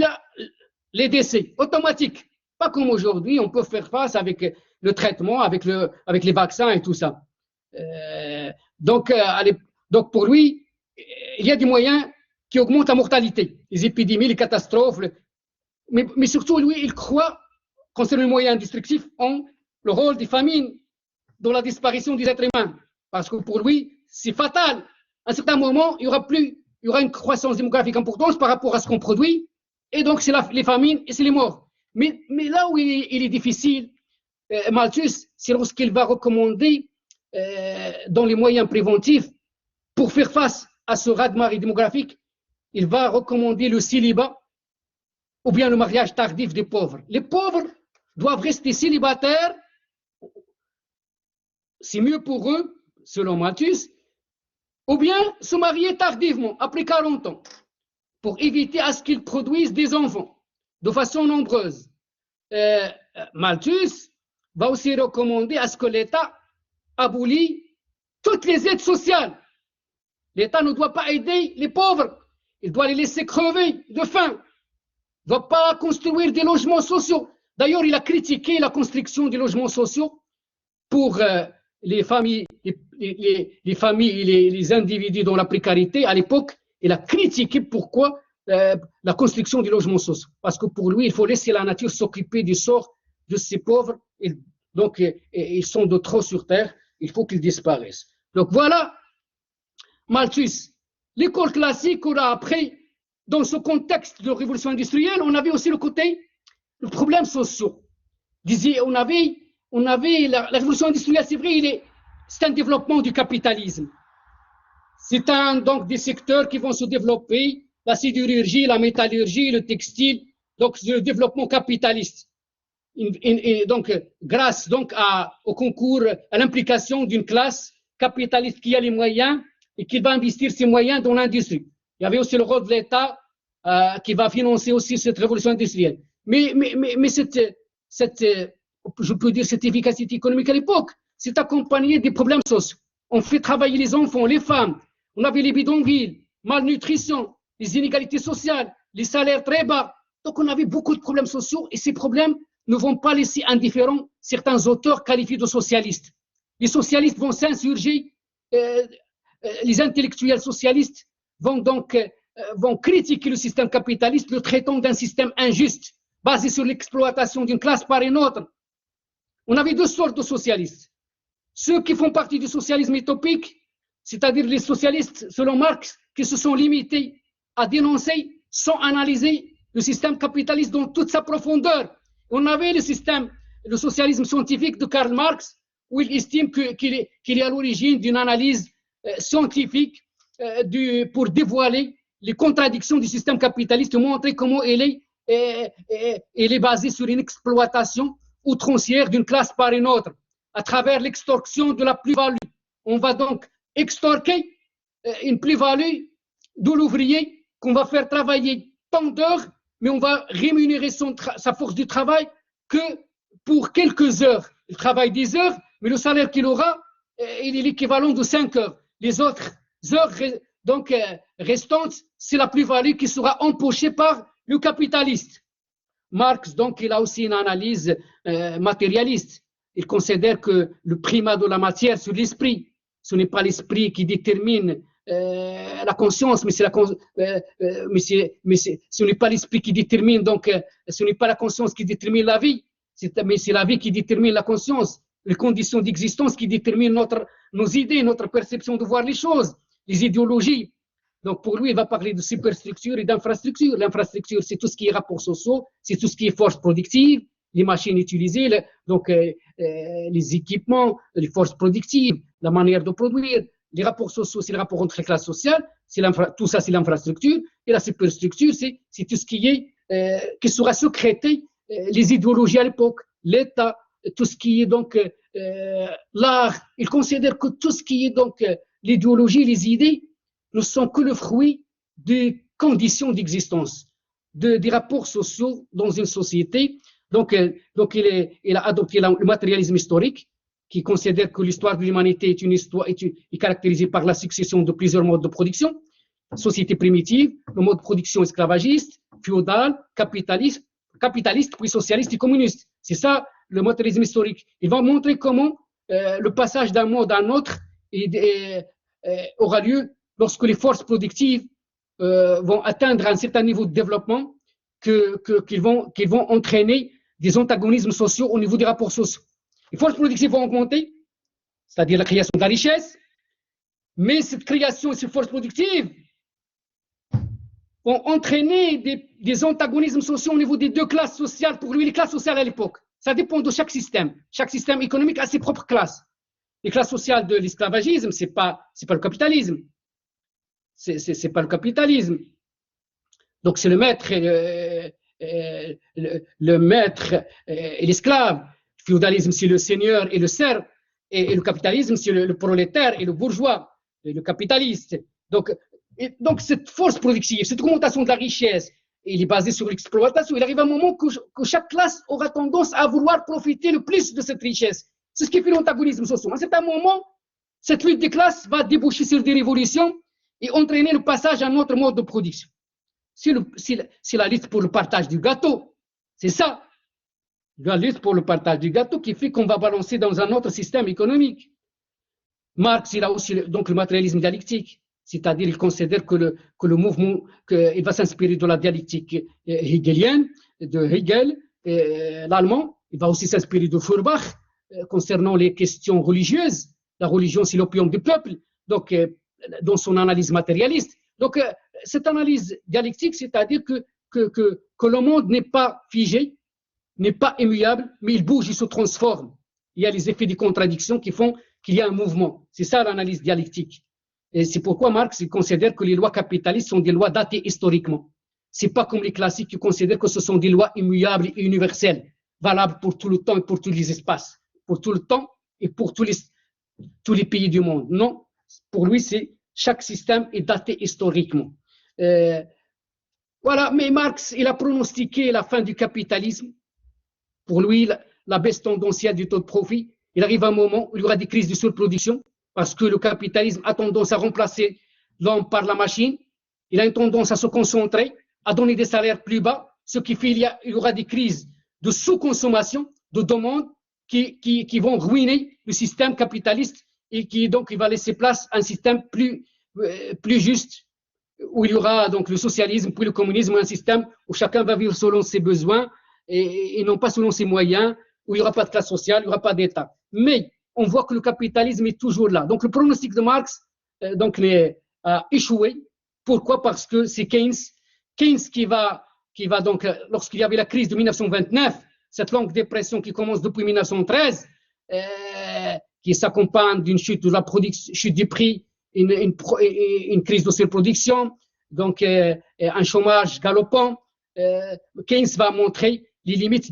les décès automatiques. Pas comme aujourd'hui, on peut faire face avec le traitement, avec les vaccins et tout ça. Donc pour lui, il y a des moyens qui augmentent la mortalité, les épidémies, les catastrophes, mais surtout, lui, il croit, concernant les moyens destructifs, en le rôle des famines dans la disparition des êtres humains. Parce que pour lui, c'est fatal. À un certain moment, il y aura une croissance démographique importante par rapport à ce qu'on produit, et donc c'est les famines et c'est les morts. Mais là où il est difficile, Malthus, c'est lorsqu'il va recommander dans les moyens préventifs, pour faire face à ce raz-de-marée démographique, il va recommander le célibat ou bien le mariage tardif des pauvres. Les pauvres doivent rester célibataires, c'est mieux pour eux, selon Malthus, ou bien se marier tardivement, après 40 ans, pour éviter à ce qu'ils produisent des enfants de façon nombreuse. Malthus va aussi recommander à ce que l'État abolit toutes les aides sociales. L'État ne doit pas aider les pauvres, il doit les laisser crever de faim. Il ne doit pas construire des logements sociaux. D'ailleurs, il a critiqué la construction des logements sociaux pour les familles et les individus dans la précarité. À l'époque, il a critiqué pourquoi la construction des logements sociaux. Parce que pour lui, il faut laisser la nature s'occuper du sort de ces pauvres. Donc, ils sont de trop sur terre, il faut qu'ils disparaissent. Donc voilà, Malthus. L'école classique, on a appris, dans ce contexte de révolution industrielle, on avait aussi le problème social. On avait la révolution industrielle, c'est vrai, c'est un développement du capitalisme. C'est donc des secteurs qui vont se développer, la sidérurgie, la métallurgie, le textile, donc le développement capitaliste. Et donc, grâce donc au concours, à l'implication d'une classe capitaliste qui a les moyens et qui va investir ses moyens dans l'industrie. Il y avait aussi le rôle de l'État qui va financer aussi cette révolution industrielle. Mais je peux dire, cette efficacité économique à l'époque, c'est accompagné des problèmes sociaux. On fait travailler les enfants, les femmes, on avait les bidonvilles, malnutrition, les inégalités sociales, les salaires très bas. Donc on avait beaucoup de problèmes sociaux et ces problèmes ne vont pas laisser indifférents certains auteurs qualifiés de socialistes. Les socialistes vont s'insurger, les intellectuels socialistes vont critiquer le système capitaliste, le traitant d'un système injuste, basé sur l'exploitation d'une classe par une autre. On avait deux sortes de socialistes. Ceux qui font partie du socialisme utopique, c'est-à-dire les socialistes, selon Marx, qui se sont limités à dénoncer sans analyser le système capitaliste dans toute sa profondeur. On avait le socialisme scientifique de Karl Marx, où il estime qu'il est à l'origine d'une analyse scientifique pour dévoiler les contradictions du système capitaliste, montrer comment elle est basée sur une exploitation outrancière d'une classe par une autre, à travers l'extorsion de la plus-value. On va donc extorquer une plus-value de l'ouvrier qu'on va faire travailler tant d'heures, mais on va rémunérer sa force de travail que pour quelques heures. Il travaille 10 heures, mais le salaire qu'il aura, il est l'équivalent de 5 heures. Les autres heures donc, restantes, c'est la plus-value qui sera empochée par le capitaliste. Marx, donc, il a aussi une analyse matérialiste. Il considère que le primat de la matière sur l'esprit, ce n'est pas l'esprit qui détermine la conscience, mais ce n'est pas l'esprit qui détermine, donc ce n'est pas la conscience qui détermine la vie, mais c'est la vie qui détermine la conscience, les conditions d'existence qui déterminent nos idées, notre perception de voir les choses, les idéologies. Donc pour lui, il va parler de superstructure et d'infrastructure. L'infrastructure, c'est tout ce qui est rapports sociaux, c'est tout ce qui est force productive, les machines utilisées, les équipements, les forces productives, la manière de produire. Les rapports sociaux, c'est le rapport entre les classes sociales, tout ça c'est l'infrastructure, et la superstructure, c'est tout ce qui sera sécrété, les idéologies à l'époque, l'État, tout ce qui est donc l'art. Il considère que tout ce qui est donc l'idéologie, les idées, ne sont que le fruit des conditions d'existence, des rapports sociaux dans une société. Donc il a adopté le matérialisme historique, qui considère que l'histoire de l'humanité est caractérisée par la succession de plusieurs modes de production, société primitive, le mode de production esclavagiste, féodal, capitaliste, puis socialiste et communiste. C'est ça le matérialisme historique. Il va montrer comment le passage d'un mode à un autre aura lieu lorsque les forces productives vont atteindre un certain niveau de développement, qu'ils vont entraîner des antagonismes sociaux au niveau des rapports sociaux. Les forces productives vont augmenter, c'est-à-dire la création de la richesse, mais cette création et ces forces productives vont entraîner des antagonismes sociaux au niveau des deux classes sociales. Pour lui, les classes sociales à l'époque, ça dépend de chaque système. Chaque système économique a ses propres classes. Les classes sociales de l'esclavagisme, c'est pas le capitalisme. C'est pas le capitalisme. Donc c'est le maître et l'esclave. Le féodalisme, c'est le seigneur et le serf, et le capitalisme, c'est le prolétaire et le bourgeois, et le capitaliste. Donc cette force productive, cette augmentation de la richesse, il est basé sur l'exploitation. Il arrive un moment que chaque classe aura tendance à vouloir profiter le plus de cette richesse. C'est ce qui fait l'antagonisme social. À un certain moment, cette lutte des classes va déboucher sur des révolutions et entraîner le passage à un autre mode de production. C'est la lutte pour le partage du gâteau. C'est ça. La lutte pour le partage du gâteau qui fait qu'on va balancer dans un autre système économique. Marx, il a aussi donc le matérialisme dialectique, c'est-à-dire il considère que le mouvement, il va s'inspirer de la dialectique hegelienne, de Hegel, l'allemand. Il va aussi s'inspirer de Feuerbach concernant les questions religieuses. La religion, c'est l'opium du peuple, donc dans son analyse matérialiste. Donc cette analyse dialectique, c'est-à-dire que le monde n'est pas figé, n'est pas immuable, mais il bouge, il se transforme. Il y a les effets de contradiction qui font qu'il y a un mouvement. C'est ça l'analyse dialectique. Et c'est pourquoi Marx il considère que les lois capitalistes sont des lois datées historiquement. C'est pas comme les classiques qui considèrent que ce sont des lois immuables et universelles, valables pour tout le temps et pour tous les espaces, pour tout le temps et pour tous les pays du monde. Non, pour lui, chaque système est daté historiquement. Voilà, mais Marx, il a pronostiqué la fin du capitalisme. Pour lui, la baisse tendancielle du taux de profit, il arrive un moment où il y aura des crises de surproduction parce que le capitalisme a tendance à remplacer l'homme par la machine. Il a une tendance à se concentrer, à donner des salaires plus bas, ce qui fait qu'il y aura des crises de sous-consommation, de demande qui vont ruiner le système capitaliste et qui donc il va laisser place à un système plus juste où il y aura donc le socialisme puis le communisme, un système où chacun va vivre selon ses besoins et non pas selon ses moyens, où il n'y aura pas de classe sociale, il n'y aura pas d'État. Mais on voit que le capitalisme est toujours là. Donc le pronostic de Marx a échoué. Pourquoi? Parce que c'est Keynes qui va donc, lorsqu'il y avait la crise de 1929, cette longue dépression qui commence depuis 1913, qui s'accompagne d'une chute de la production, chute des prix une crise de surproduction, donc un chômage galopant. Keynes va montrer les limites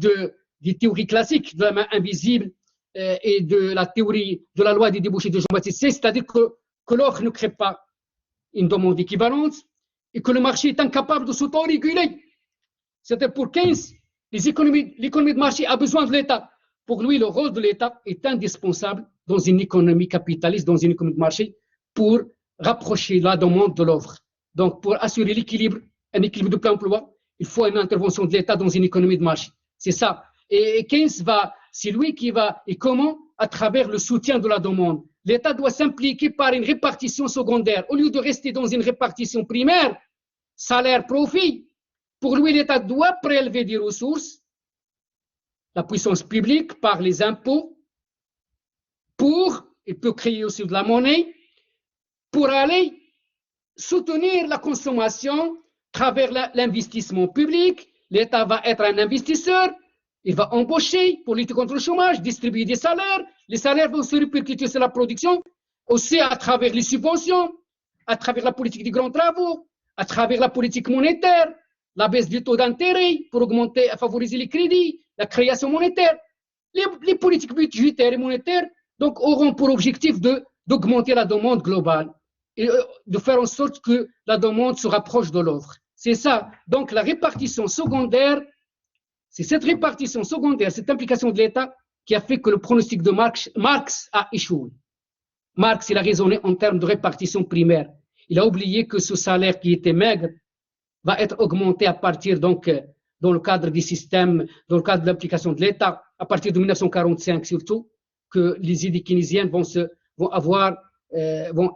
des théories classiques de la main invisible et de la théorie de la loi des débouchés de Jean-Baptiste Say, c'est-à-dire que l'offre ne crée pas une demande équivalente et que le marché est incapable de s'auto-réguler. C'est-à-dire pour Keynes, l'économie de marché a besoin de l'État. Pour lui, le rôle de l'État est indispensable dans une économie capitaliste, dans une économie de marché, pour rapprocher la demande de l'offre. Donc, pour assurer l'équilibre, un équilibre de plein emploi, il faut une intervention de l'État dans une économie de marché. C'est ça. Et Keynes c'est lui qui va, et comment? À travers le soutien de la demande. L'État doit s'impliquer par une répartition secondaire. Au lieu de rester dans une répartition primaire, salaire-profit, pour lui, l'État doit prélever des ressources, la puissance publique par les impôts, il peut créer aussi de la monnaie, pour aller soutenir la consommation à travers l'investissement public. L'État va être un investisseur, il va embaucher pour lutter contre le chômage, distribuer des salaires, les salaires vont se répercuter sur la production, aussi à travers les subventions, à travers la politique des grands travaux, à travers la politique monétaire, la baisse du taux d'intérêt pour augmenter, favoriser les crédits, la création monétaire. Les politiques budgétaires et monétaires donc, auront pour objectif d'augmenter la demande globale et de faire en sorte que la demande se rapproche de l'offre. C'est ça. Donc, la répartition secondaire, c'est cette répartition secondaire, cette implication de l'État qui a fait que le pronostic de Marx a échoué. Marx, il a raisonné en termes de répartition primaire. Il a oublié que ce salaire qui était maigre va être augmenté à partir, donc, dans le cadre du système, dans le cadre de l'application de l'État, à partir de 1945 surtout, que les idées keynésiennes vont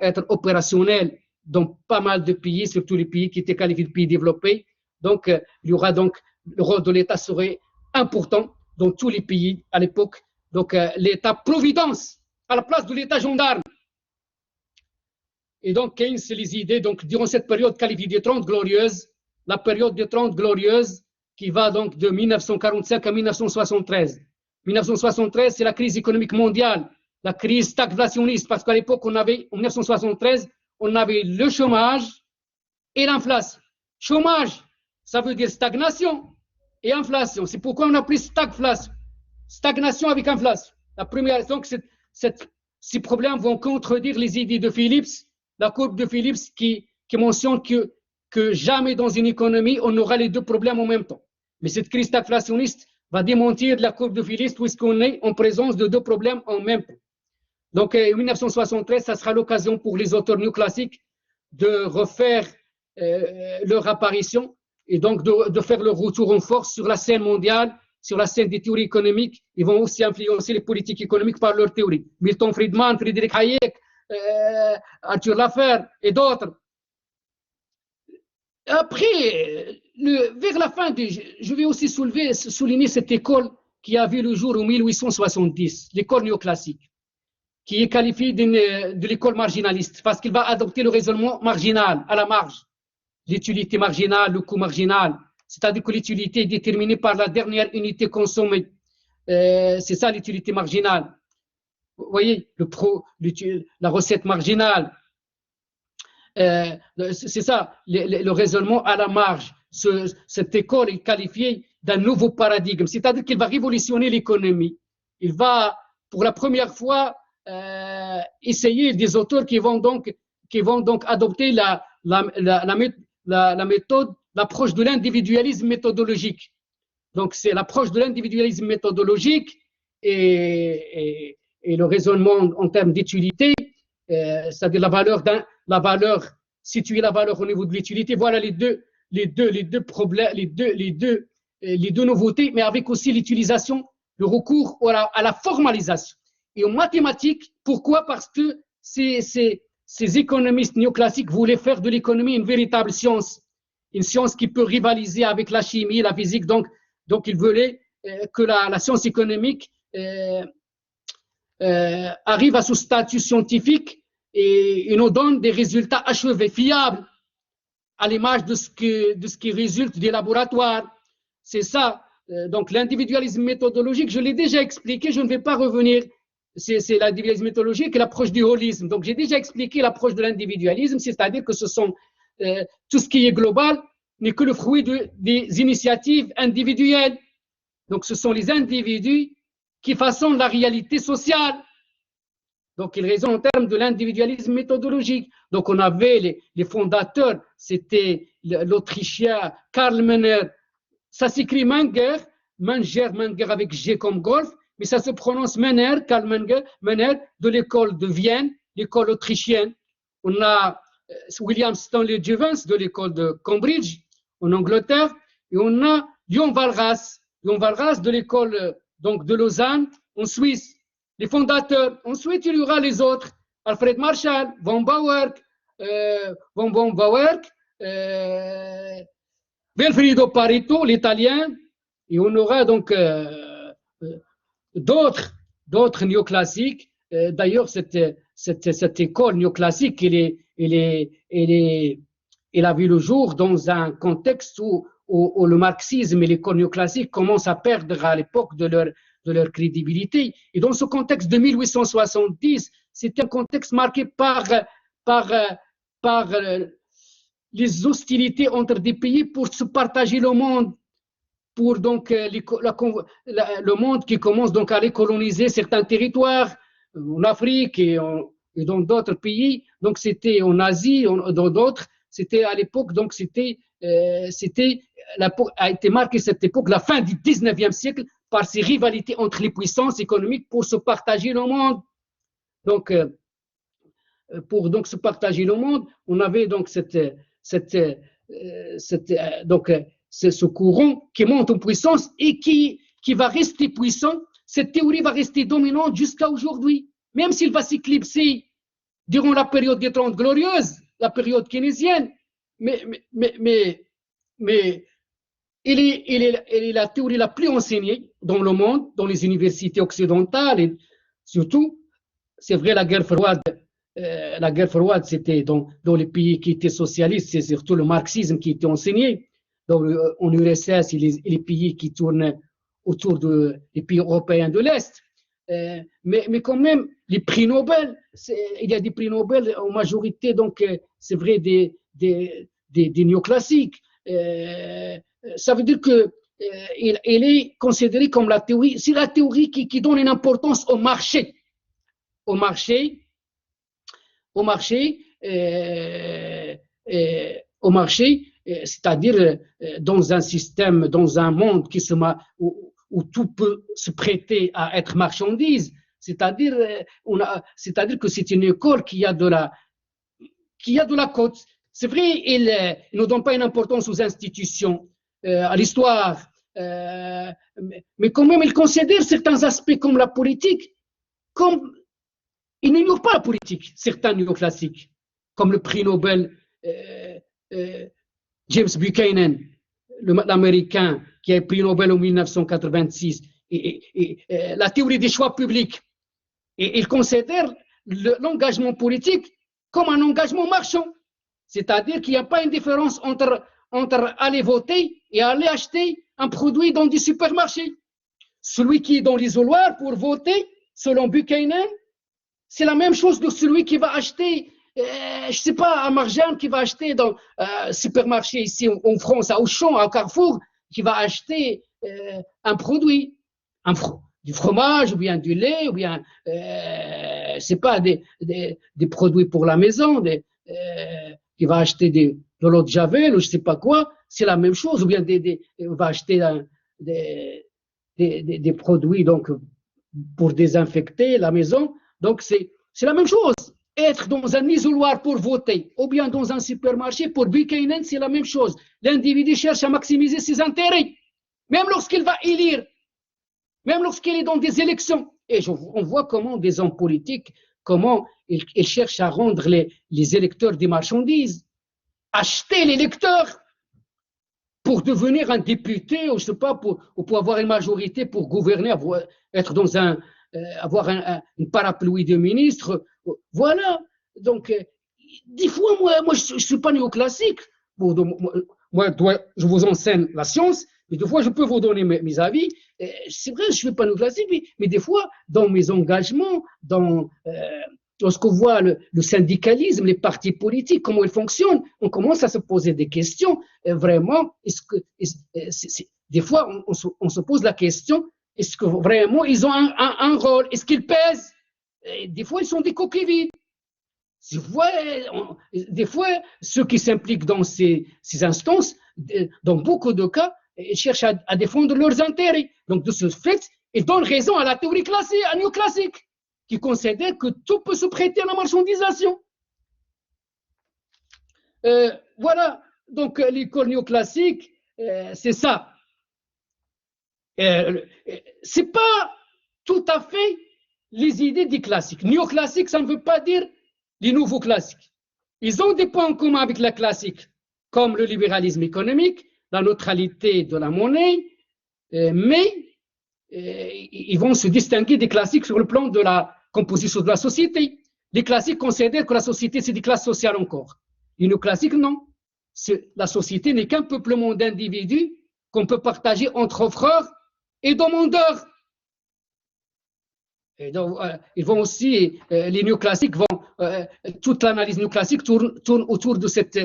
être opérationnelles dans pas mal de pays, surtout les pays qui étaient qualifiés de pays développés. Donc, il y aura donc, le rôle de l'État serait important dans tous les pays à l'époque. Donc, l'État-providence à la place de l'État gendarme. Et donc, Keynes, les idées, donc, durant cette période qualifiée des 30 glorieuses, la période des 30 glorieuses qui va donc de 1945 à 1973. 1973, c'est la crise économique mondiale, la crise stagflationniste, parce qu'à l'époque, en 1973, on avait le chômage et l'inflation. Chômage, ça veut dire stagnation et inflation. C'est pourquoi on a pris stagflation. Stagnation avec inflation. La première, donc, ces problèmes vont contredire les idées de Phillips, la courbe de Phillips qui mentionne que jamais dans une économie, on aura les deux problèmes en même temps. Mais cette crise stagflationniste va démentir la courbe de Phillips puisqu'on est en présence de deux problèmes en même temps. Donc, en 1973, ça sera l'occasion pour les auteurs néoclassiques de refaire leur apparition et donc de faire leur retour en force sur la scène mondiale, sur la scène des théories économiques. Ils vont aussi influencer les politiques économiques par leurs théories. Milton Friedman, Friedrich Hayek, Arthur Laffer et d'autres. Après, vers la fin, je vais aussi souligner cette école qui a vu le jour en 1870, l'école néoclassique, qui est qualifiée de l'école marginaliste, parce qu'il va adopter le raisonnement marginal, à la marge. L'utilité marginale, le coût marginal, c'est-à-dire que l'utilité est déterminée par la dernière unité consommée. C'est ça l'utilité marginale. Vous voyez, la recette marginale. C'est ça, le raisonnement à la marge. Cette école est qualifiée d'un nouveau paradigme, c'est-à-dire qu'il va révolutionner l'économie. Il va, pour la première fois, essayer des auteurs qui vont donc adopter la méthode, l'approche de l'individualisme méthodologique. Donc, c'est l'approche de l'individualisme méthodologique et le raisonnement en termes d'utilité, c'est-à-dire situer la valeur au niveau de l'utilité. Voilà les deux problèmes, les deux nouveautés, mais avec aussi l'utilisation, le recours à la formalisation. Et en mathématiques, pourquoi? Parce que ces économistes néoclassiques voulaient faire de l'économie une véritable science, une science qui peut rivaliser avec la chimie, la physique. Donc ils voulaient que la science économique arrive à ce statut scientifique et nous donne des résultats achevés, fiables, à l'image de ce qui résulte des laboratoires. C'est ça. Donc l'individualisme méthodologique, je l'ai déjà expliqué, je ne vais pas revenir c'est l'individualisme méthodologique et l'approche du holisme. Donc, j'ai déjà expliqué l'approche de l'individualisme, c'est-à-dire que ce sont tout ce qui est global n'est que le fruit des initiatives individuelles. Donc, ce sont les individus qui façonnent la réalité sociale. Donc, il raisonne en termes de l'individualisme méthodologique. Donc, on avait les fondateurs, c'était l'Autrichien Karl Menger. Ça s'écrit Menger avec G comme golf, mais ça se prononce Menger, Karl Menger de l'école de Vienne, l'école autrichienne. On a William Stanley Jevons de l'école de Cambridge, en Angleterre, et on a Jon Walras de l'école donc de Lausanne, en Suisse. Les fondateurs. Ensuite, il y aura les autres. Alfred Marshall, von Bauwerk, Wilfrido Pareto, l'italien, et on aura donc d'autres néoclassiques. D'ailleurs, cette école néoclassique, elle a vu le jour dans un contexte où le marxisme et l'école néoclassique commencent à perdre à l'époque de leur crédibilité. Et dans ce contexte de 1870, c'était un contexte marqué par les hostilités entre des pays pour se partager le monde, pour donc le monde qui commence donc à aller coloniser certains territoires en Afrique et dans d'autres pays. Donc c'était en Asie, dans d'autres. C'était à l'époque, donc a été marqué cette époque, la fin du 19e siècle, par ces rivalités entre les puissances économiques pour se partager le monde. Donc, pour donc se partager le monde, on avait donc ce courant qui monte en puissance et qui va rester puissant. Cette théorie va rester dominante jusqu'à aujourd'hui, même s'il va s'éclipser durant la période des 30 Glorieuses, la période keynésienne, mais elle est la théorie la plus enseignée dans le monde, dans les universités occidentales, et surtout, c'est vrai, la guerre froide, c'était dans les pays qui étaient socialistes, c'est surtout le marxisme qui était enseigné. En URSS, les pays qui tournent autour des pays européens de l'Est. Mais quand même, les prix Nobel, il y a des prix Nobel en majorité, donc c'est vrai, des néoclassiques. Ça veut dire que elle est considérée comme la théorie, c'est la théorie qui donne une importance au marché, c'est-à-dire dans un système, dans un monde où tout peut se prêter à être marchandise, c'est-à-dire que c'est une école qui a de la cote. C'est vrai, il ne donne pas une importance aux institutions, à l'histoire, mais quand même, il considère certains aspects comme la politique, comme il n'ignore pas la politique, certains néoclassiques, comme le prix Nobel James Buchanan, l'Américain qui a eu le prix Nobel en 1986, et la théorie des choix publics. Et il considère l'engagement politique comme un engagement marchand. C'est-à-dire qu'il n'y a pas une différence entre aller voter et aller acheter un produit dans des supermarchés. Celui qui est dans l'isoloir pour voter, selon Buchanan, c'est la même chose que celui qui va acheter, je ne sais pas, à Marjane, qui va acheter dans un supermarché ici en France, à Auchan, à Carrefour, qui va acheter un produit, du fromage, ou bien du lait, ou bien, je ne sais pas, des produits pour la maison, qui va acheter de l'eau de Javel, ou je ne sais pas quoi, c'est la même chose, ou bien va acheter des produits donc, pour désinfecter la maison. Donc, c'est la même chose. Être dans un isoloir pour voter, ou bien dans un supermarché, pour Buchanan, c'est la même chose. L'individu cherche à maximiser ses intérêts, même lorsqu'il va élire, même lorsqu'il est dans des élections. Et on voit comment des hommes politiques, comment ils cherchent à rendre les électeurs des marchandises, acheter l'électeur pour devenir un député, ou je sais pas, pour avoir une majorité pour gouverner, être dans avoir une parapluie de ministres. Voilà. Donc, des fois, moi je ne suis pas néoclassique. Bon, moi, je vous enseigne la science, mais des fois, je peux vous donner mes avis. C'est vrai, je ne suis pas néoclassique, mais des fois, dans mes engagements, lorsqu'on voit le syndicalisme, les partis politiques, comment ils fonctionnent, on commence à se poser des questions. Vraiment, des fois, on se pose la question, est-ce que vraiment ils ont un rôle? Est-ce qu'ils pèsent? Et des fois, ils sont des coquilles vides. Des fois, ceux qui s'impliquent dans ces instances, dans beaucoup de cas, ils cherchent à défendre leurs intérêts. Donc, de ce fait, ils donnent raison à la théorie classique, à néoclassique, qui considère que tout peut se prêter à la marchandisation. Voilà, donc l'école néoclassique, c'est ça. C'est pas tout à fait les idées des classiques. Néoclassique, ça ne veut pas dire les nouveaux classiques. Ils ont des points en commun avec la classique, comme le libéralisme économique, la neutralité de la monnaie, mais ils vont se distinguer des classiques sur le plan de la composition de la société. Les classiques considèrent que la société, c'est des classes sociales encore. Les néoclassiques, non. La société n'est qu'un peuplement d'individus qu'on peut partager entre offreurs et demandeurs. Et donc, ils vont aussi, les néoclassiques toute l'analyse néoclassique tourne autour de cet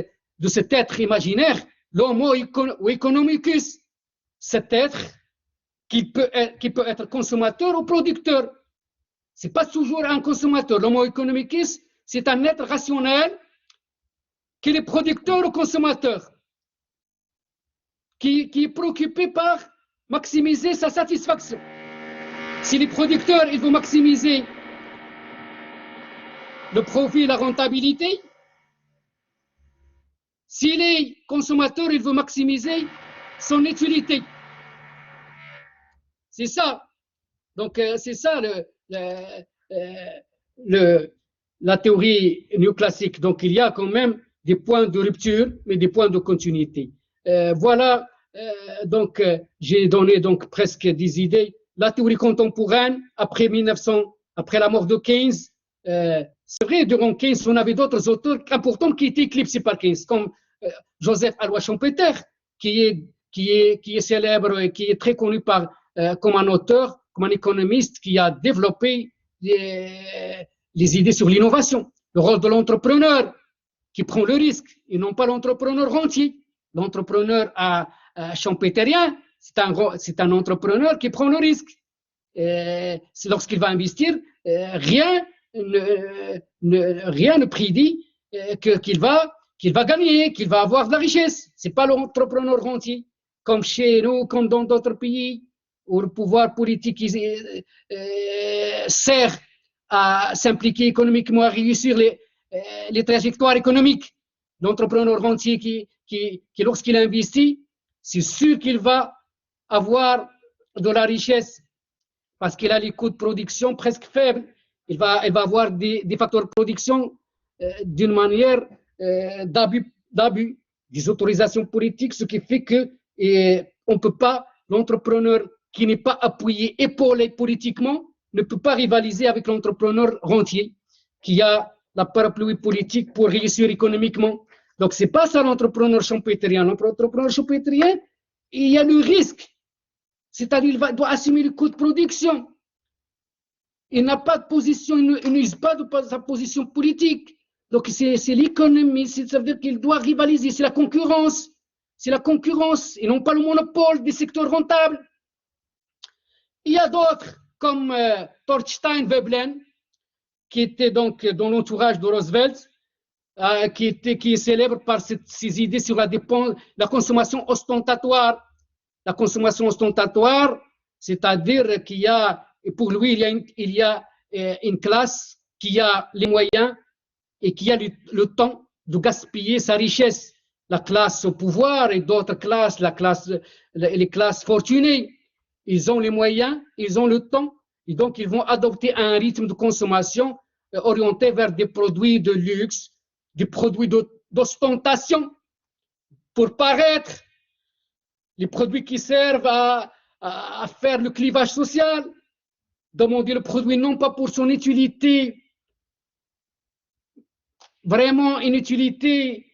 être imaginaire, l'homo economicus, cet être qui peut être consommateur ou producteur. Ce n'est pas toujours un consommateur. L'homo economicus, c'est un être rationnel qui est producteur ou consommateur, qui est préoccupé par maximiser sa satisfaction. Si les producteurs, ils vont maximiser le profit et la rentabilité, si les consommateurs, ils vont maximiser son utilité. C'est ça. Donc, c'est ça la théorie néoclassique. Donc, il y a quand même des points de rupture, mais des points de continuité. Voilà, donc, j'ai donné donc presque des idées. La théorie contemporaine, après 1900, après la mort de Keynes, c'est vrai, durant Keynes, on avait d'autres auteurs importants qui étaient éclipsés par Keynes, comme Joseph Alois Schumpeter, qui est célèbre et qui est très connu comme un auteur, comme un économiste qui a développé les idées sur l'innovation, le rôle de l'entrepreneur qui prend le risque et non pas l'entrepreneur rentier. L'entrepreneur schumpeterien, c'est un entrepreneur qui prend le risque. Lorsqu'il va investir, rien ne prédit qu'il va gagner, qu'il va avoir de la richesse. Ce n'est pas l'entrepreneur rentier, comme chez nous, comme dans d'autres pays, où le pouvoir politique sert à s'impliquer économiquement, à réussir les trajectoires économiques. L'entrepreneur rentier qui lorsqu'il investit, c'est sûr qu'il va avoir de la richesse parce qu'il a les coûts de production presque faibles. Il va avoir des facteurs de production d'une manière d'abus, des autorisations politiques, ce qui fait que on ne peut pas, l'entrepreneur qui n'est pas appuyé, épaulé politiquement, ne peut pas rivaliser avec l'entrepreneur rentier qui a la parapluie politique pour réussir économiquement. Donc, ce n'est pas ça l'entrepreneur schumpeterien. L'entrepreneur schumpeterien, il y a le risque. C'est-à-dire qu'il doit assumer le coût de production. Il n'a pas de position, il n'use pas de sa position politique. Donc, c'est l'économie, ça veut dire qu'il doit rivaliser. C'est la concurrence. C'est la concurrence et non pas le monopole des secteurs rentables. Il y a d'autres, comme Thorstein Veblen, qui était donc dans l'entourage de Roosevelt, qui est célèbre par ses idées sur la consommation ostentatoire. La consommation ostentatoire, c'est-à-dire qu'il y a, pour lui, il y a une classe qui a les moyens et qui a le temps de gaspiller sa richesse. La classe au pouvoir et d'autres classes, les classes fortunées, ils ont les moyens, ils ont le temps, et donc ils vont adopter un rythme de consommation orienté vers des produits de luxe, des produits d'ostentation pour paraître, les produits qui servent à faire le clivage social, demander le produit non pas pour son utilité, vraiment une utilité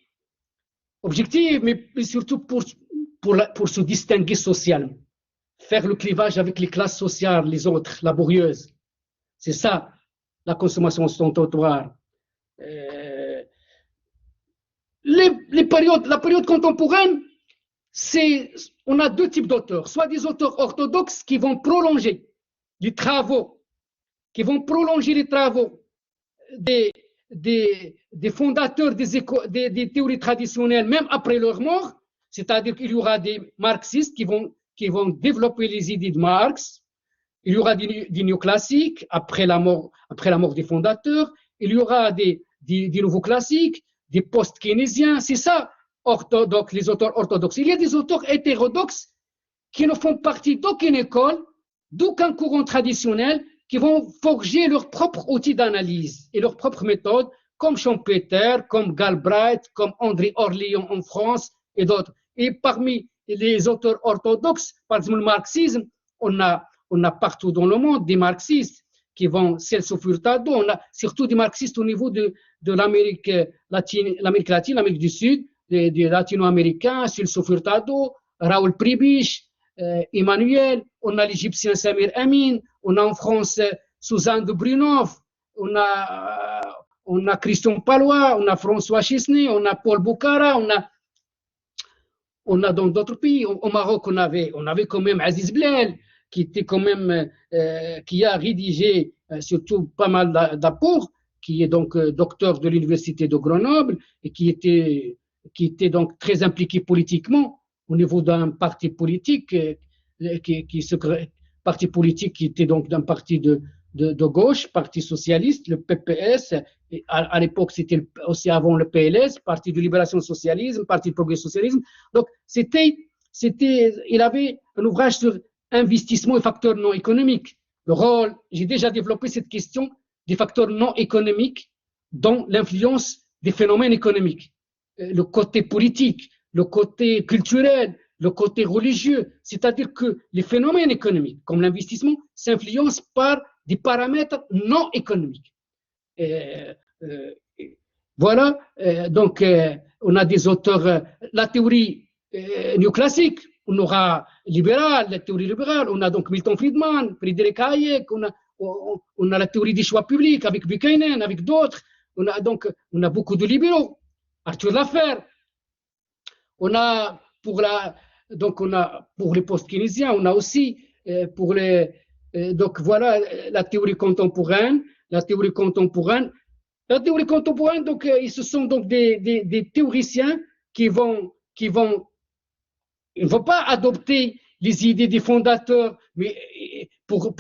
objective, mais surtout pour se distinguer socialement, faire le clivage avec les classes sociales, les autres, laborieuses. C'est ça, la consommation ostentatoire. La période contemporaine, on a deux types d'auteurs, soit des auteurs orthodoxes qui vont prolonger les travaux, des fondateurs des théories traditionnelles, même après leur mort, c'est-à-dire qu'il y aura des marxistes qui vont développer les idées de Marx, il y aura des néoclassiques après la mort des fondateurs, il y aura des nouveaux classiques, des post-keynésiens, c'est ça, les auteurs orthodoxes. Il y a des auteurs hétérodoxes qui ne font partie d'aucune école, d'aucun courant traditionnel, qui vont forger leurs propres outils d'analyse et leurs propres méthodes, comme Schumpeter, comme Galbraith, comme André Orléans en France et d'autres. Et parmi les auteurs orthodoxes, par exemple le marxisme, on a partout dans le monde des marxistes qui vont, Celso Furtado, on a surtout des marxistes au niveau de l'Amérique latine, l'Amérique du Sud, des latino-américains, Celso Furtado, Raoul Prebisch, Emmanuel, on a l'Égyptien Samir Amin, on a en France Suzanne de Brunhoff, on a Christian Palois, on a François Chesnay, on a Paul Boukhara, on a dans d'autres pays. Au Maroc, on avait quand même Aziz Blel, qui était quand même, qui a rédigé surtout pas mal d'apports, qui est donc docteur de l'université de Grenoble et qui était donc très impliqué politiquement au niveau d'un parti politique parti politique qui était donc d'un parti de gauche, parti socialiste, le PPS, et à l'époque c'était aussi avant le PLS, parti de libération socialisme, parti de progrès socialisme. Donc il avait un ouvrage sur investissement et facteurs non économiques. Le rôle, j'ai déjà développé cette question des facteurs non économiques dans l'influence des phénomènes économiques. Le côté politique, le côté culturel, le côté religieux, c'est-à-dire que les phénomènes économiques, comme l'investissement, s'influencent par des paramètres non économiques. Voilà, donc on a des auteurs, la théorie néoclassique, on aura la théorie libérale, on a donc Milton Friedman, Friedrich Hayek, on a la théorie des choix publics avec Buchanan, avec d'autres, on a beaucoup de libéraux, Arthur Laffer, on a pour les post-keynésiens, on a aussi donc voilà la théorie contemporaine. Donc ce sont donc des théoriciens qui ne vont pas adopter les idées des fondateurs, mais pour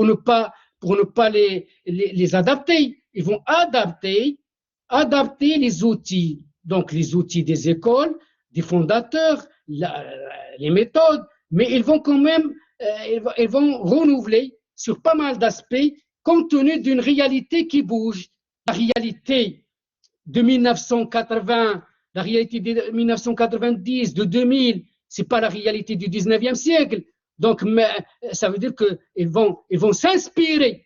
ne pas les adapter. Ils vont adapter les outils, donc les outils des écoles, des fondateurs, les méthodes, mais ils vont quand même ils vont renouveler sur pas mal d'aspects compte tenu d'une réalité qui bouge. La réalité de 1980, la réalité de 1990, de 2000, c'est pas la réalité du 19e siècle. Donc, ça veut dire qu'ils vont s'inspirer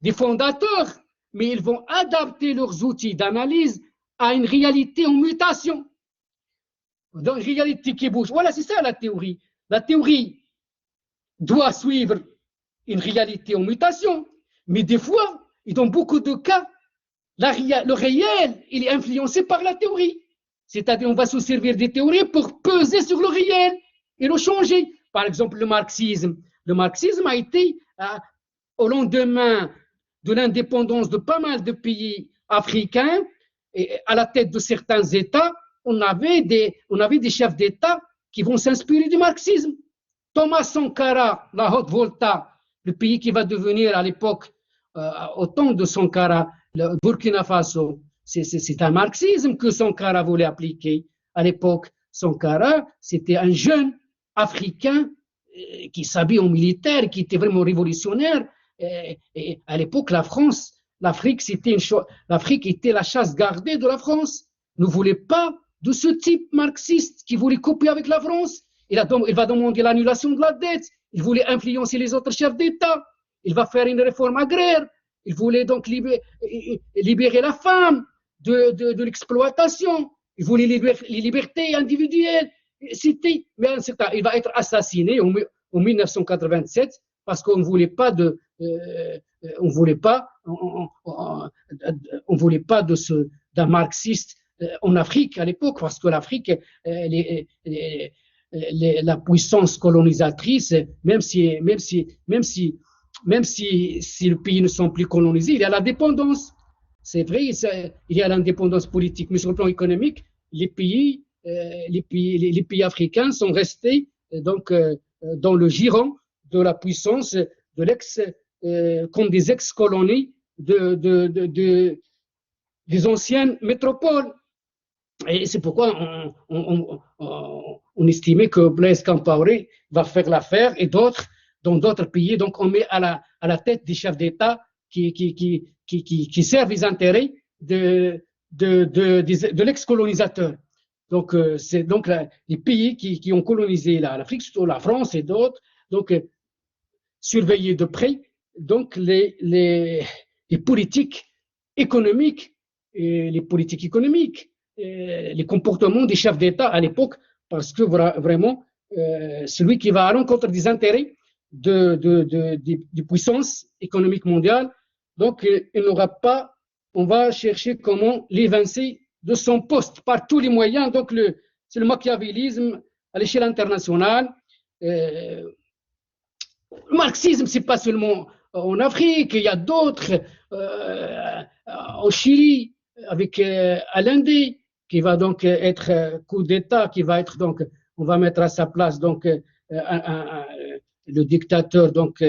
des fondateurs, mais ils vont adapter leurs outils d'analyse à une réalité en mutation. Dans une réalité qui bouge. Voilà, c'est ça la théorie. La théorie doit suivre une réalité en mutation, mais des fois, et dans beaucoup de cas, le réel, il est influencé par la théorie. C'est-à-dire, on va se servir des théories pour peser sur le réel et le changer. Par exemple, le marxisme. Le marxisme a été, au lendemain de l'indépendance de pas mal de pays africains, et à la tête de certains États, on avait des chefs d'État qui vont s'inspirer du marxisme. Thomas Sankara, la Haute-Volta, le pays qui va devenir à l'époque, au temps de Sankara, le Burkina Faso, c'est un marxisme que Sankara voulait appliquer. À l'époque, Sankara, c'était un jeune Africain qui s'habille en militaire, qui était vraiment révolutionnaire. Et à l'époque, l'Afrique était la chasse gardée de la France. Ne voulait pas de ce type marxiste qui voulait couper avec la France. Il va demander l'annulation de la dette. Il voulait influencer les autres chefs d'État. Il va faire une réforme agraire. Il voulait donc libérer la femme de l'exploitation. il voulait les libertés individuelles, mais il va être assassiné en 1987 parce qu'on ne voulait pas d'un marxiste en Afrique à l'époque, parce que l'Afrique, la puissance colonisatrice, même si le pays ne sont plus colonisés, il y a la dépendance. C'est vrai, il y a l'indépendance politique, mais sur le plan économique, les pays africains sont restés donc dans le giron de la puissance comme des ex-colonies des anciennes métropoles. Et c'est pourquoi on estimait que Blaise Compaoré va faire l'affaire et d'autres dans d'autres pays. Donc on met à la tête des chefs d'État qui servent les intérêts de l'ex-colonisateur. Donc c'est donc les pays qui ont colonisé l'Afrique, surtout la France et d'autres, donc surveiller de près donc les politiques économiques et les comportements des chefs d'État à l'époque, parce que vraiment celui qui va à l'encontre des intérêts des puissances économiques mondiales, donc il n'aura pas, on va chercher comment l'évincer de son poste par tous les moyens. Donc c'est le machiavélisme à l'échelle internationale. Le marxisme, c'est pas seulement en Afrique, il y a d'autres, en Chili, avec Allende, qui va donc être coup d'État, qui va être donc, on va mettre à sa place donc le dictateur donc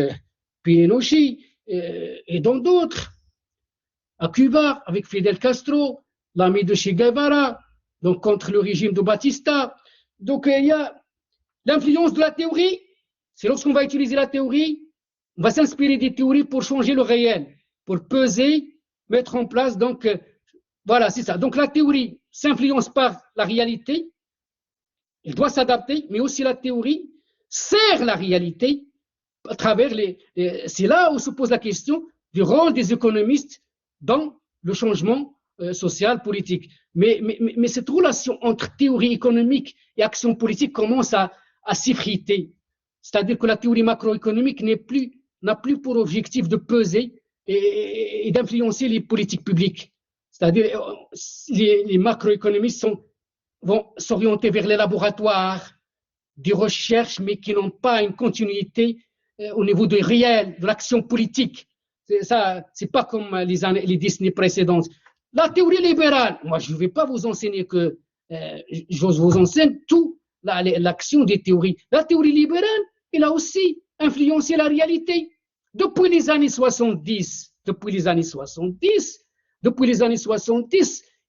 Pinochet, et dans d'autres, à Cuba, avec Fidel Castro, l'ami de Che Guevara, donc contre le régime de Batista. Donc il y a l'influence de la théorie. C'est lorsqu'on va utiliser la théorie, on va s'inspirer des théories pour changer le réel, pour peser, mettre en place. Donc, voilà, c'est ça. Donc, la théorie s'influence par la réalité, elle doit s'adapter, mais aussi la théorie sert la réalité à travers c'est là où se pose la question du rôle des économistes dans le changement social, politique. Mais cette relation entre théorie économique et action politique commence à s'effriter. C'est-à-dire que la théorie macroéconomique n'a plus pour objectif de peser et d'influencer les politiques publiques. C'est-à-dire les macroéconomistes vont s'orienter vers les laboratoires, des recherches, mais qui n'ont pas une continuité au niveau du réel, de l'action politique. C'est pas comme les décennies précédentes. La théorie libérale, moi je ne vais pas vous enseigner je vous enseigne tout l'action des théories. La théorie libérale, elle a aussi influencé la réalité. Depuis les années 70,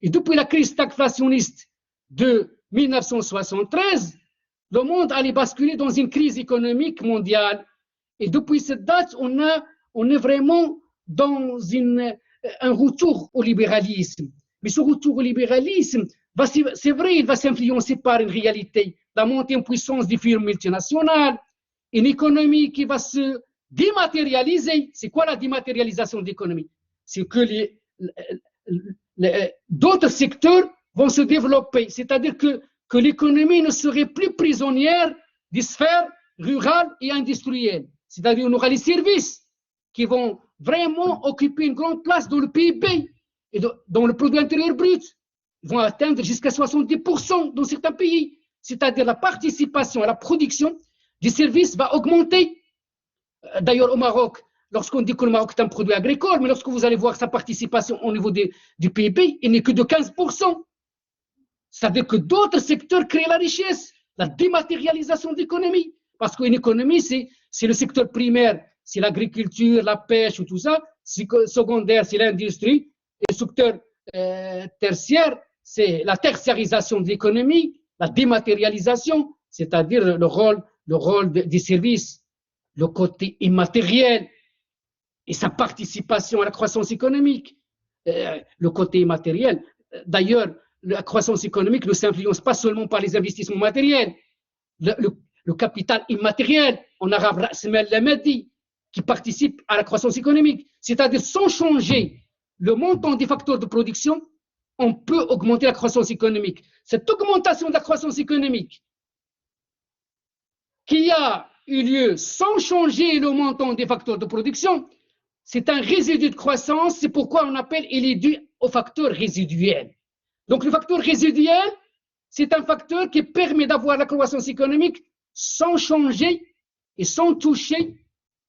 et depuis la crise stagflationniste de 1973, le monde allait basculer dans une crise économique mondiale. Et depuis cette date, on est vraiment dans un retour au libéralisme. Mais ce retour au libéralisme, c'est vrai, il va s'influencer par une réalité, la montée en puissance des firmes multinationales, une économie qui va se dématérialiser. C'est quoi la dématérialisation de l'économie? C'est que d'autres secteurs vont se développer, c'est-à-dire que l'économie ne serait plus prisonnière des sphères rurales et industrielles. C'est-à-dire qu'on aura les services qui vont vraiment occuper une grande place dans le PIB et dans le produit intérieur brut. Ils vont atteindre jusqu'à 70% dans certains pays. C'est-à-dire la participation à la production des services va augmenter. D'ailleurs, au Maroc, lorsqu'on dit que le Maroc est un produit agricole, mais lorsque vous allez voir sa participation au niveau du PIB, il n'est que de 15%. C'est-à-dire que d'autres secteurs créent la richesse, la dématérialisation de l'économie. Parce qu'une économie, c'est le secteur primaire, c'est l'agriculture, la pêche, tout ça. Secondaire, c'est l'industrie. Et le secteur tertiaire, c'est la tertiarisation de l'économie, la dématérialisation, c'est-à-dire le rôle des services, le côté immatériel et sa participation à la croissance économique. Le côté immatériel. D'ailleurs, la croissance économique ne s'influence pas seulement par les investissements matériels. Le capital immatériel, en arabe Ra's Mal al-Madi, qui participe à la croissance économique. C'est-à-dire sans changer le montant des facteurs de production, on peut augmenter la croissance économique. Cette augmentation de la croissance économique qui a eu lieu sans changer le montant des facteurs de production, c'est un résidu de croissance, c'est pourquoi on appelle, il est dû au facteur résiduel. Donc le facteur résiduel, c'est un facteur qui permet d'avoir la croissance économique sans changer et sans toucher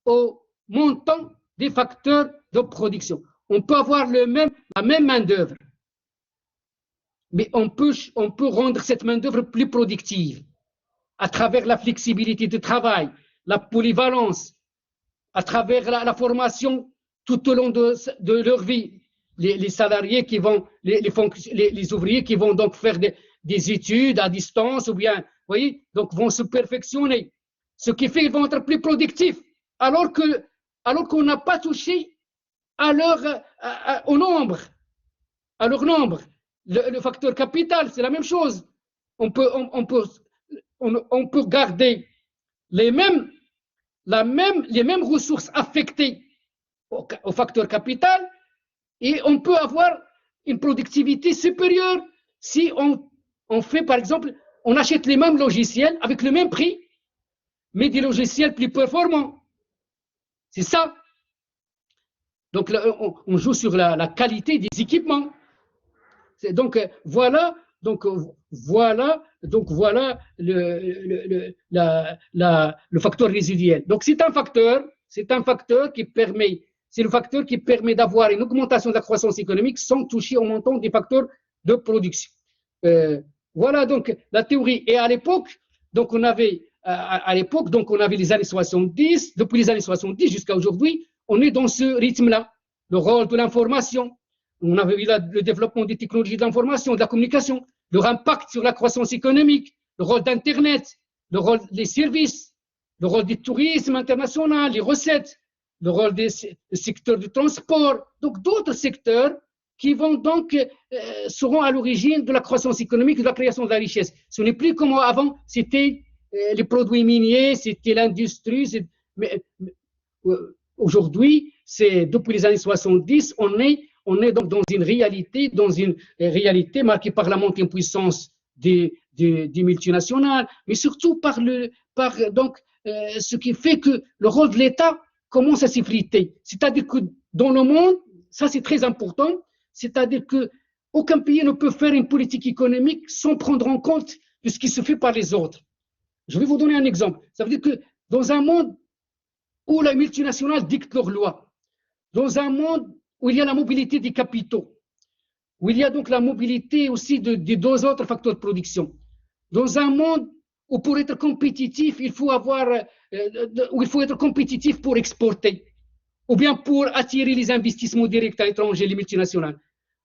au montant des facteurs de production. On peut avoir la même main-d'œuvre, mais on peut rendre cette main-d'œuvre plus productive à travers la flexibilité du travail, la polyvalence, à travers la formation tout au long de leur vie. Les salariés qui vont, les ouvriers qui vont donc faire des études à distance, ou bien, vous voyez, donc vont se perfectionner. Ce qui fait qu'ils vont être plus productifs, alors qu'on n'a pas touché à au nombre, à leur nombre. Le facteur capital, c'est la même chose. On peut garder les mêmes ressources affectées au facteur capital et on peut avoir une productivité supérieure si on fait, par exemple, on achète les mêmes logiciels avec le même prix, mais des logiciels plus performants. C'est ça. Donc, là, on joue sur la qualité des équipements. Donc, voilà le facteur résiduel. Donc, c'est un facteur qui permet, c'est le facteur qui permet d'avoir une augmentation de la croissance économique sans toucher au montant des facteurs de production. Voilà donc la théorie. Et à l'époque, donc on avait les années 70, depuis les années 70 jusqu'à aujourd'hui, on est dans ce rythme-là, le rôle de l'information. On avait vu le développement des technologies de l'information, de la communication, leur impact sur la croissance économique, le rôle d'Internet, le rôle des services, le rôle du tourisme international, les recettes, le rôle des secteurs du transport, donc d'autres secteurs qui vont donc seront à l'origine de la croissance économique et de la création de la richesse. Ce n'est plus comme avant, c'était les produits miniers, c'était l'industrie. Aujourd'hui, c'est depuis les années 70, on est donc dans une réalité marquée par la montée en puissance des multinationales, mais surtout par ce qui fait que le rôle de l'État commence à s'effriter. C'est-à-dire que dans le monde, ça c'est très important, c'est-à-dire qu'aucun pays ne peut faire une politique économique sans prendre en compte de ce qui se fait par les autres. Je vais vous donner un exemple. Ça veut dire que dans un monde où les multinationales dictent leurs lois, dans un monde où il y a la mobilité des capitaux, où il y a donc la mobilité aussi de deux autres facteurs de production, dans un monde où pour être compétitif, il faut être compétitif pour exporter, ou bien pour attirer les investissements directs à l'étranger, les multinationales.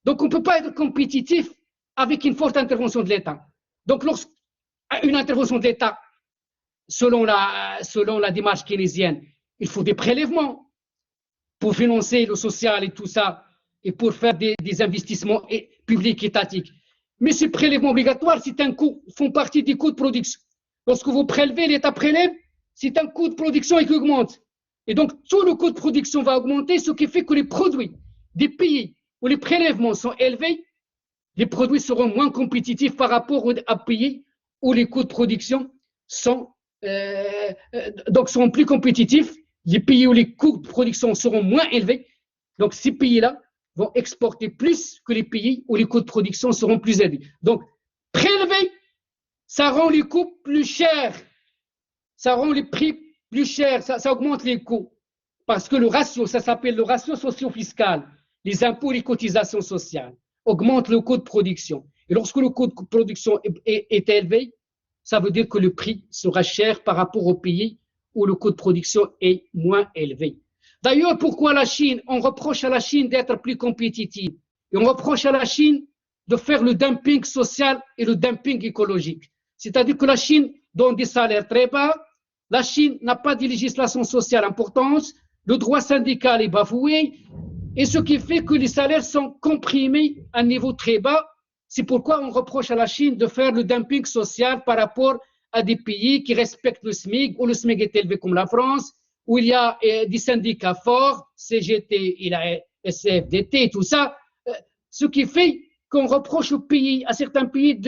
Donc on ne peut pas être compétitif avec une forte intervention de l'État. Donc lorsqu'une intervention de l'État, selon la démarche keynésienne, il faut des prélèvements pour financer le social et tout ça, et pour faire des investissements publics étatiques. Mais ces prélèvements obligatoires, c'est un coût, font partie des coûts de production. Lorsque vous prélevez, l'État prélève, c'est un coût de production qui augmente. Et donc, tout le coût de production va augmenter, ce qui fait que les produits des pays où les prélèvements sont élevés, les produits seront moins compétitifs par rapport aux pays où les coûts de production seront plus compétitifs. Les pays où les coûts de production seront moins élevés, donc ces pays-là vont exporter plus que les pays où les coûts de production seront plus élevés. Donc, prélever, ça rend les coûts plus chers, ça rend les prix plus chers, ça augmente les coûts. Parce que le ratio, ça s'appelle le ratio socio-fiscal, les impôts et les cotisations sociales, augmentent le coût de production. Et lorsque le coût de production est élevé, ça veut dire que le prix sera cher par rapport aux pays où le coût de production est moins élevé. D'ailleurs, pourquoi la Chine, on reproche à la Chine d'être plus compétitive et on reproche à la Chine de faire le dumping social et le dumping écologique. C'est-à-dire que la Chine donne des salaires très bas, la Chine n'a pas de législation sociale importante, le droit syndical est bafoué, et ce qui fait que les salaires sont comprimés à un niveau très bas. C'est pourquoi on reproche à la Chine de faire le dumping social par rapport à des pays qui respectent le SMIC, où le SMIC est élevé comme la France, où il y a des syndicats forts, CGT et la SFDT et tout ça, ce qui fait qu'on reproche aux pays, à certains pays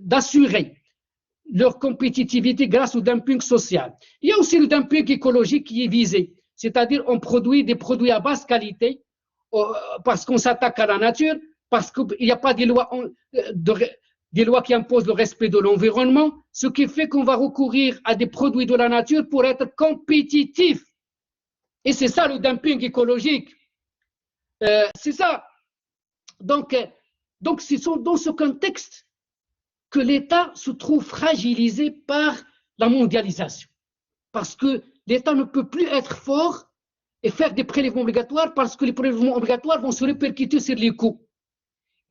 d'assurer leur compétitivité grâce au dumping social. Il y a aussi le dumping écologique qui est visé, c'est-à-dire on produit des produits à basse qualité parce qu'on s'attaque à la nature, parce qu'il n'y a pas des lois qui imposent le respect de l'environnement, ce qui fait qu'on va recourir à des produits de la nature pour être compétitif. Et c'est ça le dumping écologique. C'est ça. Donc, c'est dans ce contexte que l'État se trouve fragilisé par la mondialisation. Parce que l'État ne peut plus être fort et faire des prélèvements obligatoires parce que les prélèvements obligatoires vont se répercuter sur les coûts.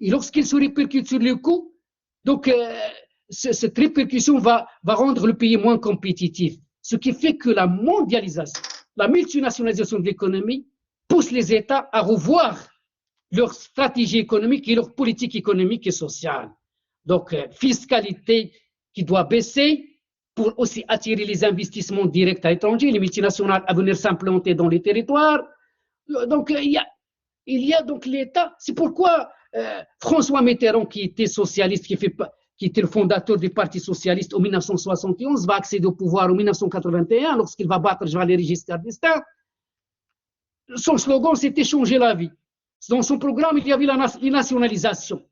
Et lorsqu'ils se répercutent sur les coûts, donc cette répercussion va rendre le pays moins compétitif. Ce qui fait que la mondialisation, la multinationalisation de l'économie pousse les États à revoir leur stratégie économique et leur politique économique et sociale. Donc, fiscalité qui doit baisser pour aussi attirer les investissements directs à l'étranger, les multinationales à venir s'implanter dans les territoires. Donc, il y a donc l'État. C'est pourquoi François Mitterrand, qui était socialiste, qui était le fondateur du Parti socialiste en 1971, va accéder au pouvoir en 1981 lorsqu'il va battre Valéry Giscard d'Estaing. Son slogan, c'était changer la vie. Dans son programme, il y avait la nationalisation,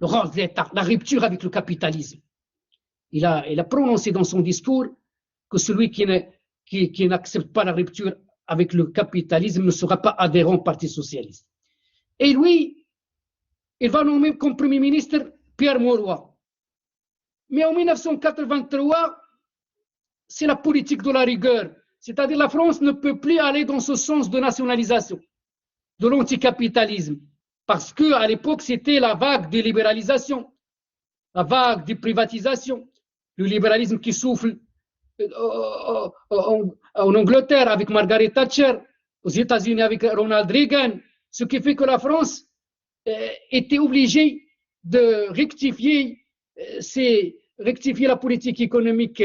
le rôle de l'État, la rupture avec le capitalisme. Il a prononcé dans son discours que celui qui n'accepte pas la rupture avec le capitalisme ne sera pas adhérent au Parti socialiste. Et lui, il va nommer comme Premier ministre Pierre Mauroy. Mais en 1983, c'est la politique de la rigueur. C'est-à-dire la France ne peut plus aller dans ce sens de nationalisation, de l'anticapitalisme. Parce qu'à l'époque, c'était la vague de libéralisation, la vague de privatisation, le libéralisme qui souffle en Angleterre avec Margaret Thatcher, aux États-Unis avec Ronald Reagan, ce qui fait que la France était obligée de rectifier la politique économique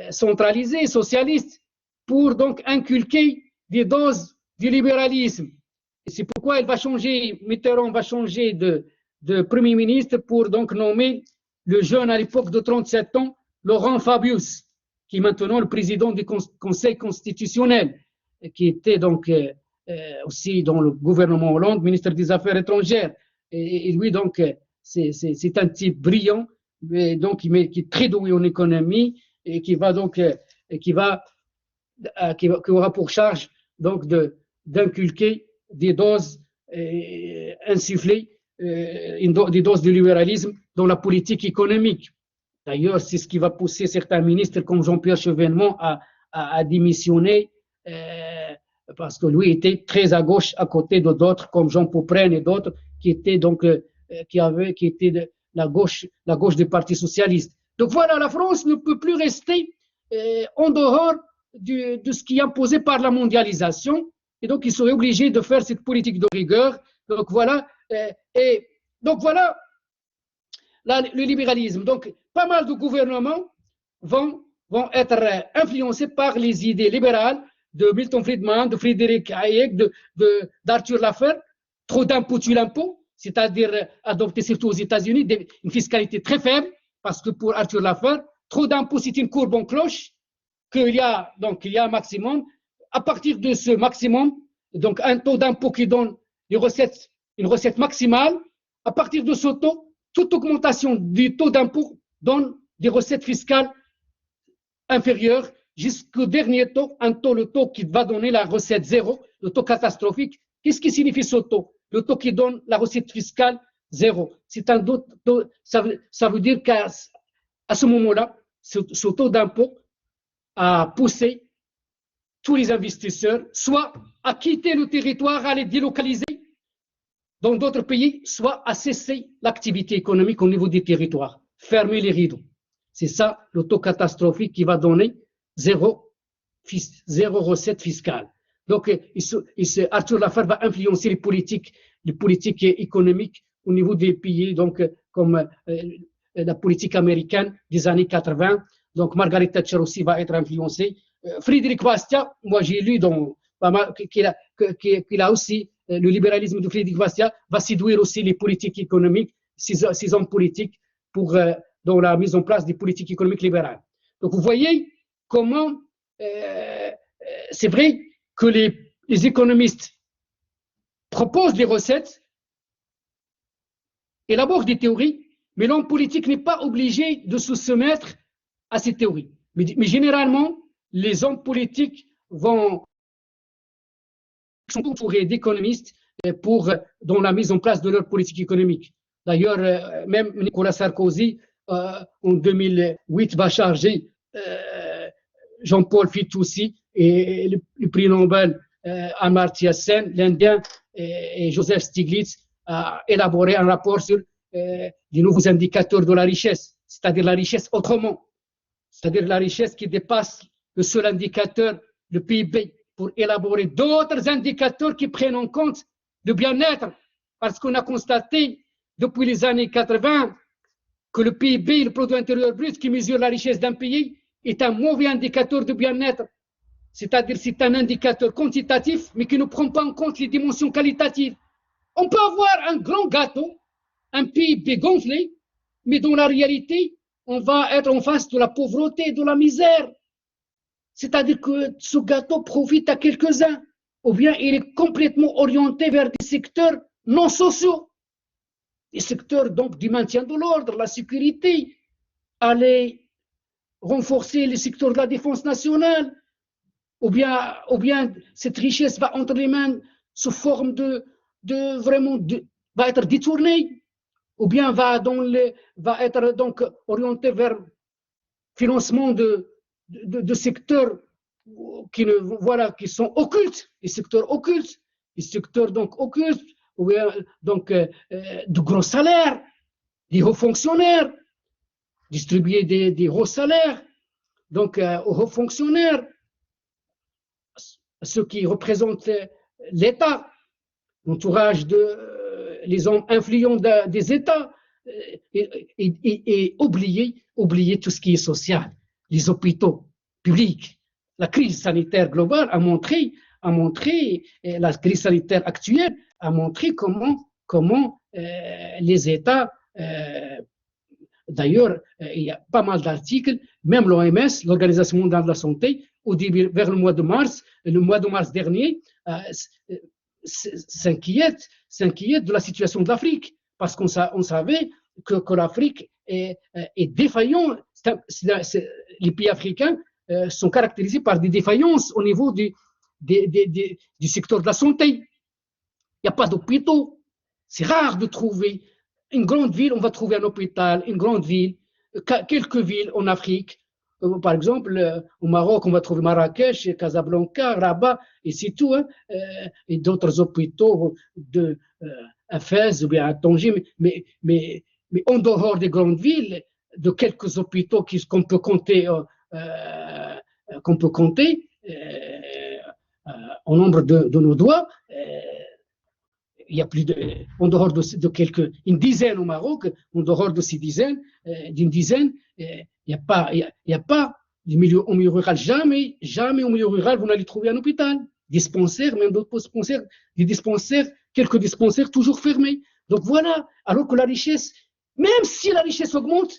centralisée, socialiste, pour donc inculquer des doses du libéralisme. Et c'est pourquoi Mitterrand va changer de Premier ministre pour donc nommer le jeune à l'époque de 37 ans, Laurent Fabius, qui est maintenant le président du Conseil constitutionnel, qui était donc aussi dans le gouvernement Hollande, ministre des Affaires étrangères. Et lui, donc, c'est un type brillant, mais donc, qui est très doué en économie et qui aura pour charge donc d'inculquer des doses insufflées, des doses de libéralisme dans la politique économique. D'ailleurs, c'est ce qui va pousser certains ministres comme Jean-Pierre Chevènement à démissionner parce que lui était très à gauche à côté de d'autres comme Jean Popren et d'autres qui étaient donc qui étaient de la gauche du Parti socialiste. Donc voilà, la France ne peut plus rester en dehors de ce qui est imposé par la mondialisation, et donc ils seraient obligés de faire cette politique de rigueur. Donc voilà, le libéralisme. Donc pas mal de gouvernements vont être influencés par les idées libérales de Milton Friedman, de Frédéric Hayek, d'Arthur Laffer. Trop d'impôts tue l'impôt, c'est-à-dire adopter surtout aux États-Unis une fiscalité très faible, parce que pour Arthur Laffer, trop d'impôts c'est une courbe en cloche, qu'il y a un maximum. À partir de ce maximum, donc un taux d'impôt qui donne une recette maximale, à partir de ce taux, toute augmentation du taux d'impôt donne des recettes fiscales inférieures jusqu'au dernier taux, le taux qui va donner la recette zéro, le taux catastrophique. Qu'est-ce qui signifie ce taux? Le taux qui donne la recette fiscale zéro. C'est un taux, ça veut dire qu'à ce moment-là, ce taux d'impôt a poussé tous les investisseurs soit à quitter le territoire, à les délocaliser dans d'autres pays, soit à cesser l'activité économique au niveau des territoires, fermer les rideaux. C'est ça le taux catastrophique qui va donner zéro recette fiscale. Donc, Arthur Laffer va influencer les politiques économiques au niveau des pays, donc, comme la politique américaine des années 80. Donc, Margaret Thatcher aussi va être influencée. Frédéric Bastiat, moi j'ai lu qu'il a aussi le libéralisme de Frédéric Bastiat va séduire aussi les politiques économiques, ces hommes politiques, dans la mise en place des politiques économiques libérales. Donc vous voyez comment c'est vrai que les économistes proposent des recettes, élaborent des théories, mais l'homme politique n'est pas obligé de se soumettre à ces théories. Mais généralement, les hommes politiques sont entourés d'économistes dans la mise en place de leur politique économique. D'ailleurs, même Nicolas Sarkozy, en 2008, va charger Jean-Paul Fitoussi et le prix Nobel Amartya Sen, l'Indien, et Joseph Stiglitz à élaborer un rapport sur des nouveaux indicateurs de la richesse, c'est-à-dire la richesse autrement, c'est-à-dire la richesse qui dépasse le seul indicateur, le PIB, pour élaborer d'autres indicateurs qui prennent en compte le bien-être, parce qu'on a constaté depuis les années 80 que le PIB, le produit intérieur brut, qui mesure la richesse d'un pays, est un mauvais indicateur de bien-être. C'est-à-dire c'est un indicateur quantitatif, mais qui ne prend pas en compte les dimensions qualitatives. On peut avoir un grand gâteau, un PIB gonflé, mais dans la réalité, on va être en face de la pauvreté, de la misère. C'est-à-dire que ce gâteau profite à quelques-uns, ou bien il est complètement orienté vers des secteurs non sociaux, des secteurs donc du maintien de l'ordre, la sécurité, aller renforcer les secteurs de la défense nationale, ou bien cette richesse va entre les mains sous forme va être détournée, ou bien va être donc orientée vers financement de secteurs qui sont occultes, les secteurs occultes, ou bien de gros salaires, des hauts fonctionnaires, distribuer des hauts salaires, donc aux hauts fonctionnaires, ceux qui représentent l'État, l'entourage les hommes influents des États, et oublier tout ce qui est social, les hôpitaux publics. La crise sanitaire globale a montré, la crise sanitaire actuelle a montré comment les États, d'ailleurs, il y a pas mal d'articles, même l'OMS, l'Organisation mondiale de la santé, vers le mois de mars dernier, s'inquiète de la situation de l'Afrique, parce qu'on savait que l'Afrique est défaillante. Les pays africains sont caractérisés par des défaillances au niveau du secteur de la santé. Il n'y a pas d'hôpitaux. C'est rare de trouver une grande ville, on va trouver un hôpital, une grande ville, quelques villes en Afrique. Par exemple, au Maroc, on va trouver Marrakech, Casablanca, Rabat, et c'est tout, hein, et d'autres hôpitaux à Fès ou bien à Tanger, mais en dehors des grandes villes, de quelques hôpitaux qu'on peut compter, au nombre de nos doigts, il y a en dehors une dizaine au Maroc, en dehors de ces dizaines, d'une dizaine, il n'y a pas au milieu rural, jamais au milieu rural, vous n'allez trouver un hôpital, dispensaire, même d'autres dispensaires, quelques dispensaires toujours fermés. Donc voilà, alors que la richesse, même si la richesse augmente,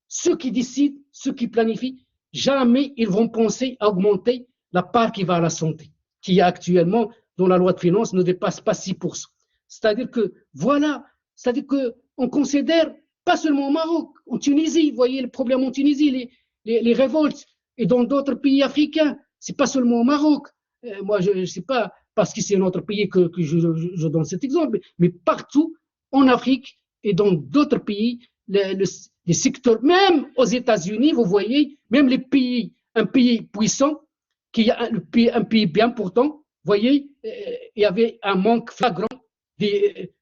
ceux qui décident, ceux qui planifient, jamais ils vont penser à augmenter la part qui va à la santé, qui actuellement, dans la loi de finances, ne dépasse pas 6%. C'est-à-dire qu'on considère, pas seulement au Maroc, en Tunisie, vous voyez le problème en Tunisie, les révoltes, et dans d'autres pays africains, c'est pas seulement au Maroc. Moi, je ne sais pas, parce que c'est un autre pays que je donne cet exemple, mais partout en Afrique et dans d'autres pays, les secteurs, même aux États-Unis, vous voyez, même un pays puissant, qui a un pays bien important, vous voyez, il y avait un manque flagrant des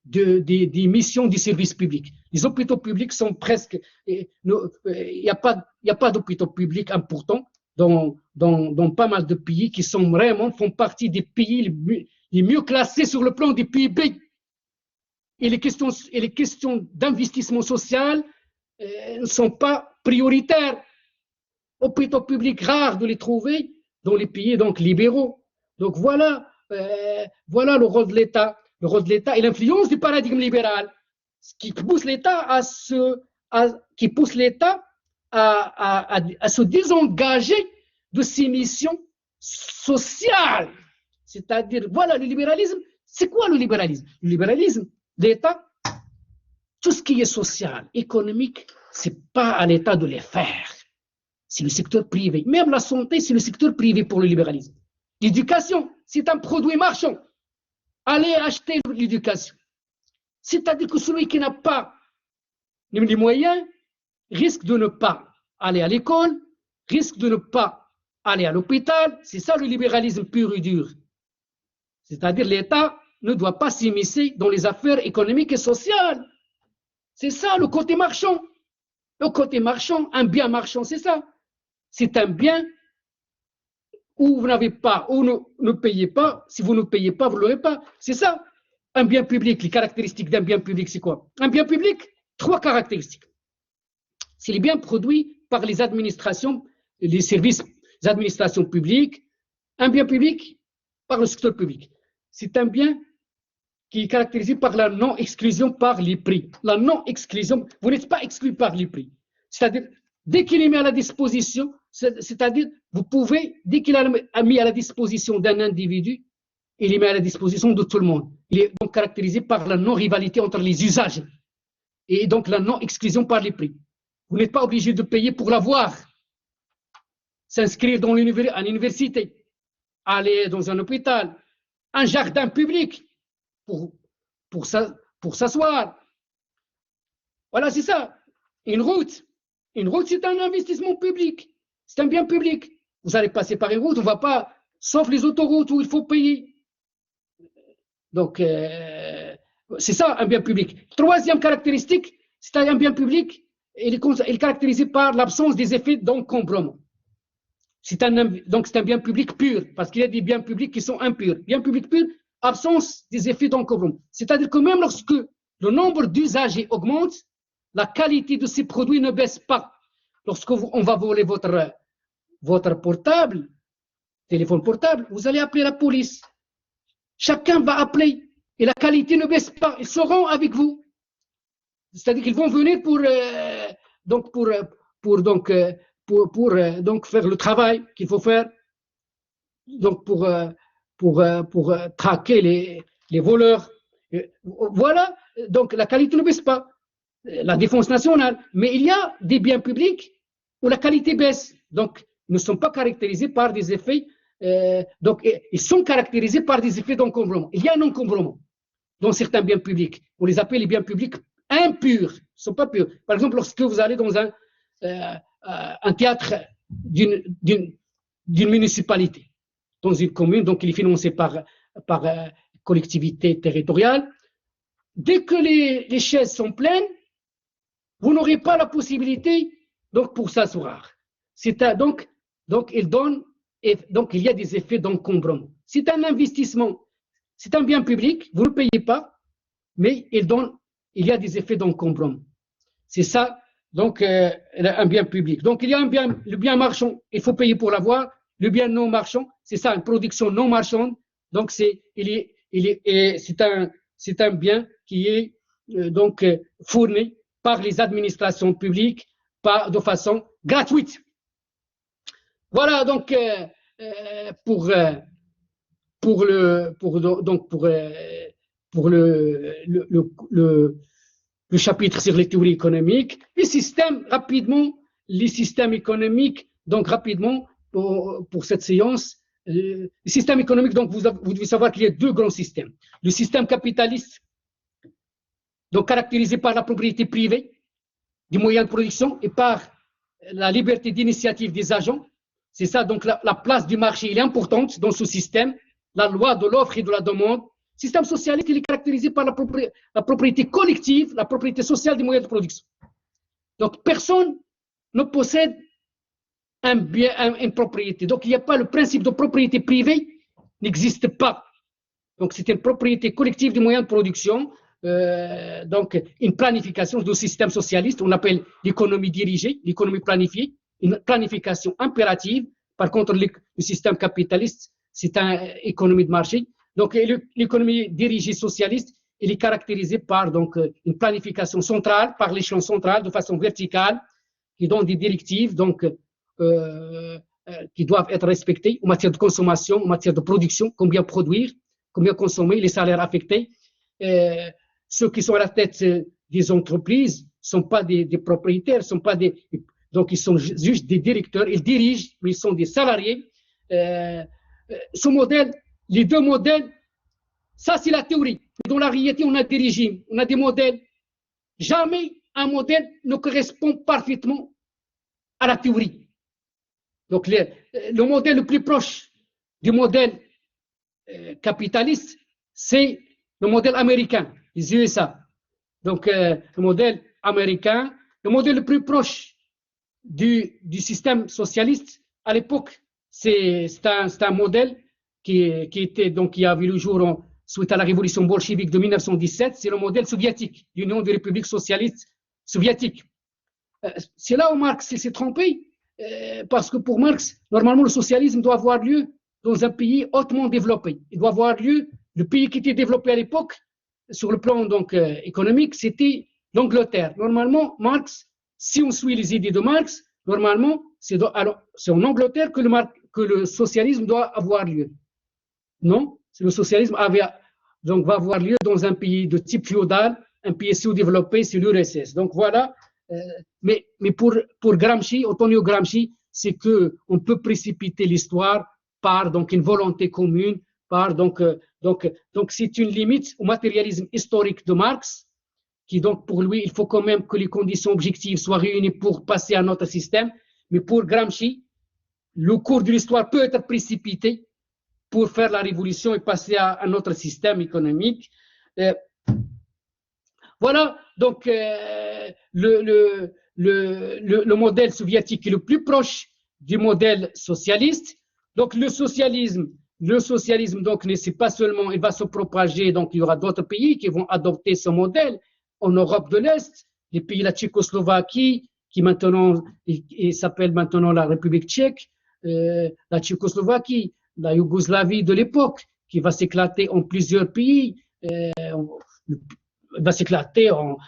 missions du service public. Les hôpitaux publics sont presque... Il n'y a pas d'hôpitaux publics importants dans pas mal de pays qui font partie des pays les mieux classés sur le plan du PIB. Et les questions d'investissement social ne sont pas prioritaires. Hôpitaux publics, rares de les trouver dans les pays donc libéraux. Donc voilà voilà le rôle de l'État. Le rôle de l'État et l'influence du paradigme libéral, ce qui pousse l'État à se désengager de ses missions sociales. C'est-à-dire, voilà, le libéralisme, c'est quoi le libéralisme? Le libéralisme, l'État, tout ce qui est social, économique, c'est pas à l'État de les faire. C'est le secteur privé. Même la santé, c'est le secteur privé pour le libéralisme. L'éducation, c'est un produit marchand. Allez acheter l'éducation. C'est-à-dire que celui qui n'a pas les moyens risque de ne pas aller à l'école, risque de ne pas aller à l'hôpital. C'est ça le libéralisme pur et dur. C'est-à-dire l'État ne doit pas s'immiscer dans les affaires économiques et sociales. C'est ça le côté marchand. Le côté marchand, un bien marchand, c'est ça. C'est un bien où vous n'avez pas, où ne payez pas. Si vous ne payez pas, vous ne l'aurez pas. C'est ça. Un bien public, les caractéristiques d'un bien public, c'est quoi? Un bien public, 3 caractéristiques. C'est les biens produits par les administrations, les services, les administrations publiques. Un bien public par le secteur public. C'est un bien qui est caractérisé par la non-exclusion par les prix. La non-exclusion, vous n'êtes pas exclu par les prix. C'est-à-dire, dès qu'il est mis à la disposition, c'est-à-dire, vous pouvez, dès qu'il est mis à la disposition d'un individu, il est mis à la disposition de tout le monde. Il est donc caractérisé par la non-rivalité entre les usagers et donc la non-exclusion par les prix. Vous n'êtes pas obligé de payer pour l'avoir, s'inscrire dans l'université, aller dans un hôpital, un jardin public pour s'asseoir. Voilà, c'est ça. Une route, c'est un investissement public. C'est un bien public. Vous allez passer par une route, on ne va pas, sauf les autoroutes où il faut payer. Donc, c'est ça, un bien public. Troisième caractéristique, c'est un bien public, il est caractérisé par l'absence des effets d'encombrement. Donc, c'est un bien public pur, parce qu'il y a des biens publics qui sont impurs. Bien public pur, absence des effets d'encombrement. C'est-à-dire que même lorsque le nombre d'usagers augmente, la qualité de ces produits ne baisse pas. Lorsqu'on va voler votre portable, téléphone portable, vous allez appeler la police. Chacun va appeler et la qualité ne baisse pas. Ils seront avec vous. C'est-à-dire qu'ils vont venir pour faire le travail qu'il faut faire. Donc pour traquer les voleurs. Voilà. Donc la qualité ne baisse pas. La défense nationale. Mais il y a des biens publics où la qualité baisse. Donc ils ne sont pas caractérisés par des effets. Donc, ils sont caractérisés par des effets d'encombrement. Il y a un encombrement dans certains biens publics. On les appelle les biens publics impurs. Ils ne sont pas purs. Par exemple, lorsque vous allez dans un théâtre d'une municipalité, dans une commune, donc il est financé par collectivité territoriale, dès que les chaises sont pleines, vous n'aurez pas la possibilité donc, pour s'asseoir. Donc, il donne. Et donc, il y a des effets d'encombrement. C'est un investissement, c'est un bien public, vous ne payez pas, mais il y a des effets d'encombrement. C'est ça, donc, un bien public. Donc, il y a le bien marchand, il faut payer pour l'avoir. Le bien non marchand, c'est ça, une production non marchande. Donc, c'est un bien qui est fourni par les administrations publiques de façon gratuite. Voilà donc pour le chapitre sur les théories économiques. Les systèmes économiques, donc rapidement pour cette séance. Les systèmes économiques, donc vous devez savoir qu'il y a 2 grands systèmes. Le système capitaliste, donc caractérisé par la propriété privée des moyens de production et par la liberté d'initiative des agents. C'est ça, donc la place du marché, elle est importante dans ce système, la loi de l'offre et de la demande. Le système socialiste, il est caractérisé par la propriété collective, la propriété sociale des moyens de production. Donc, personne ne possède une propriété. Donc, il n'y a pas le principe de propriété privée, n'existe pas. Donc, c'est une propriété collective des moyens de production. Donc, une planification du système socialiste, on appelle l'économie dirigée, l'économie planifiée. Une planification impérative. Par contre, le système capitaliste, c'est une économie de marché. Donc, l'économie dirigée socialiste, elle est caractérisée par donc, une planification centrale, par l'échelon central, de façon verticale, qui donne des directives donc, qui doivent être respectées en matière de consommation, en matière de production, combien produire, combien consommer, les salaires affectés. Ceux qui sont à la tête des entreprises ne sont pas des propriétaires, sont pas des, donc ils sont juste des directeurs, ils dirigent, mais ils sont des salariés. Ce modèle, les deux modèles, ça c'est la théorie. Dans la réalité, on a des régimes, on a des modèles. Jamais un modèle ne correspond parfaitement à la théorie. Donc le modèle le plus proche du modèle capitaliste, c'est le modèle américain, les USA. Donc le modèle américain, le modèle le plus proche du système socialiste à l'époque, c'est un modèle qui a vu le jour suite à la révolution bolchevique de 1917, c'est le modèle soviétique, l'Union des républiques socialistes soviétiques. C'est là où Marx s'est trompé, parce que pour Marx, normalement, le socialisme doit avoir lieu dans un pays hautement développé. Il doit avoir lieu, le pays qui était développé à l'époque, sur le plan donc, économique, c'était l'Angleterre. Normalement, Marx, si on suit les idées de Marx, normalement, c'est en Angleterre que le socialisme doit avoir lieu. Non, le socialisme donc, va avoir lieu dans un pays de type féodal, un pays sous-développé, c'est l'URSS. Donc voilà, mais pour Gramsci, Antonio Gramsci, c'est qu'on peut précipiter l'histoire par donc, une volonté commune, par donc c'est une limite au matérialisme historique de Marx, qui donc pour lui, il faut quand même que les conditions objectives soient réunies pour passer à notre système, mais pour Gramsci, le cours de l'histoire peut être précipité pour faire la révolution et passer à un autre système économique. Voilà, donc le modèle soviétique est le plus proche du modèle socialiste. Donc le socialisme donc c'est pas seulement, il va se propager, donc il y aura d'autres pays qui vont adopter ce modèle. En Europe de l'Est, les pays, la Tchécoslovaquie, qui maintenant s'appelle maintenant la République tchèque, la Tchécoslovaquie, la Yougoslavie de l'époque, qui va s'éclater en plusieurs pays, va s'éclater en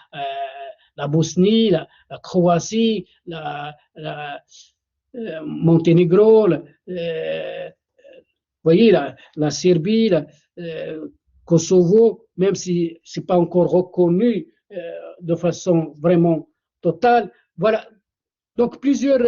la Bosnie, la Croatie, la Monténégro, vous voyez, la Serbie, Kosovo, même si ce n'est pas encore reconnu de façon vraiment totale. Voilà. Donc, plusieurs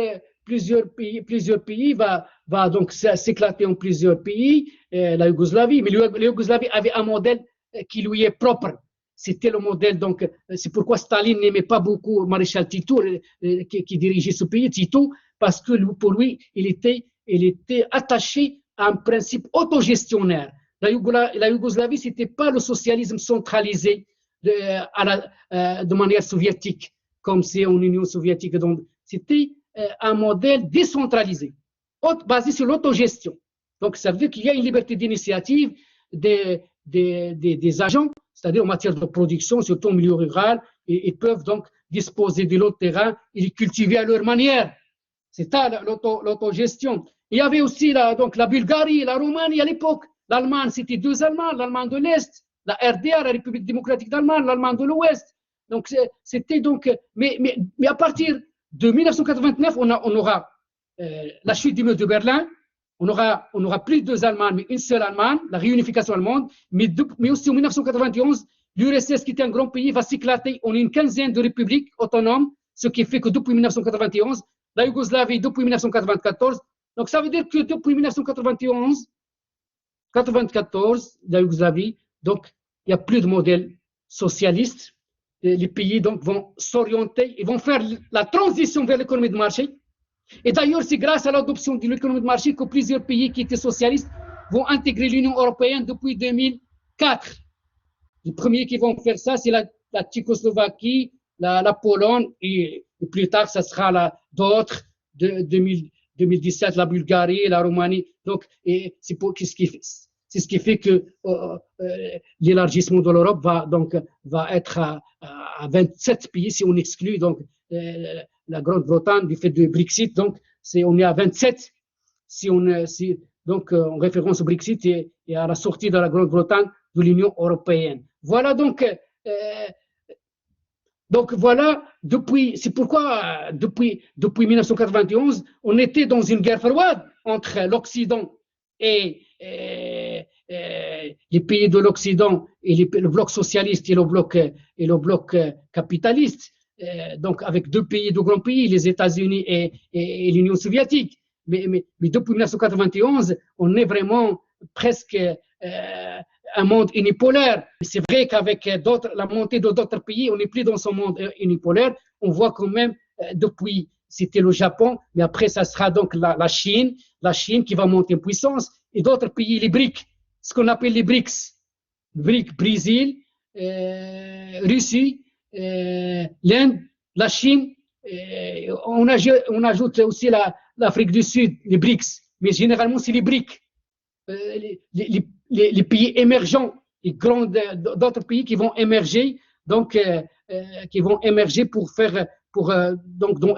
pays va donc s'éclater en plusieurs pays, la Yougoslavie, mais la Yougoslavie avait un modèle qui lui est propre. C'était le modèle, donc c'est pourquoi Staline n'aimait pas beaucoup Maréchal Tito, qui dirigeait ce pays, Tito, parce que pour lui, il était attaché à un principe autogestionnaire. La Yougoslavie, ce n'était pas le socialisme centralisé de manière soviétique, comme c'est en Union soviétique. Donc, c'était un modèle décentralisé, basé sur l'autogestion. Donc, ça veut dire qu'il y a une liberté d'initiative des agents, c'est-à-dire en matière de production, surtout au milieu rural, et ils peuvent donc disposer de l'autre terrain et les cultiver à leur manière. C'est ça l'autogestion. Il y avait aussi donc la Bulgarie, la Roumanie à l'époque. L'Allemagne, c'était deux Allemands, l'Allemagne de l'Est, la RDA, la République démocratique d'Allemagne, l'Allemagne de l'Ouest. Donc, c'était donc. Mais à partir de 1989, on aura la chute du mur de Berlin. On aura plus deux Allemagnes, mais une seule Allemagne, la réunification allemande. Mais aussi en 1991, l'URSS, qui était un grand pays, va s'éclater en une quinzaine de républiques autonomes, ce qui fait que depuis 1991, la Yougoslavie depuis 1994. Donc, ça veut dire que depuis 1991, la Yougoslavie, donc, il n'y a plus de modèle socialiste. Les pays donc vont s'orienter, ils vont faire la transition vers l'économie de marché. Et d'ailleurs, c'est grâce à l'adoption de l'économie de marché que plusieurs pays qui étaient socialistes vont intégrer l'Union européenne depuis 2004. Les premiers qui vont faire ça, c'est la Tchécoslovaquie, la Pologne, et plus tard, ça sera d'autres, 2017, la Bulgarie, la Roumanie. Donc, c'est ce qui fait que l'élargissement de l'Europe va être à 27 pays, si on exclut donc la Grande-Bretagne du fait du Brexit. Donc, on est à 27. Si donc en référence au Brexit et à la sortie de la Grande-Bretagne de l'Union européenne. Voilà donc voilà, c'est pourquoi depuis 1991, on était dans une guerre froide entre l'Occident et les pays de l'Occident et le bloc socialiste et le bloc capitaliste, donc avec deux pays, deux grands pays, les États-Unis et l'Union soviétique. Mais depuis 1991, on est vraiment presque un monde unipolaire. C'est vrai qu'avec la montée d'autres pays, on n'est plus dans ce monde unipolaire. On voit quand même, depuis, c'était le Japon, mais après, ça sera donc la Chine qui va monter en puissance, et d'autres pays, les BRICS, ce qu'on appelle les BRICS. Brésil, Russie, l'Inde, la Chine, on ajoute aussi l'Afrique du Sud, les BRICS, mais généralement, c'est les BRICS. Les pays émergents et d'autres pays qui vont émerger, donc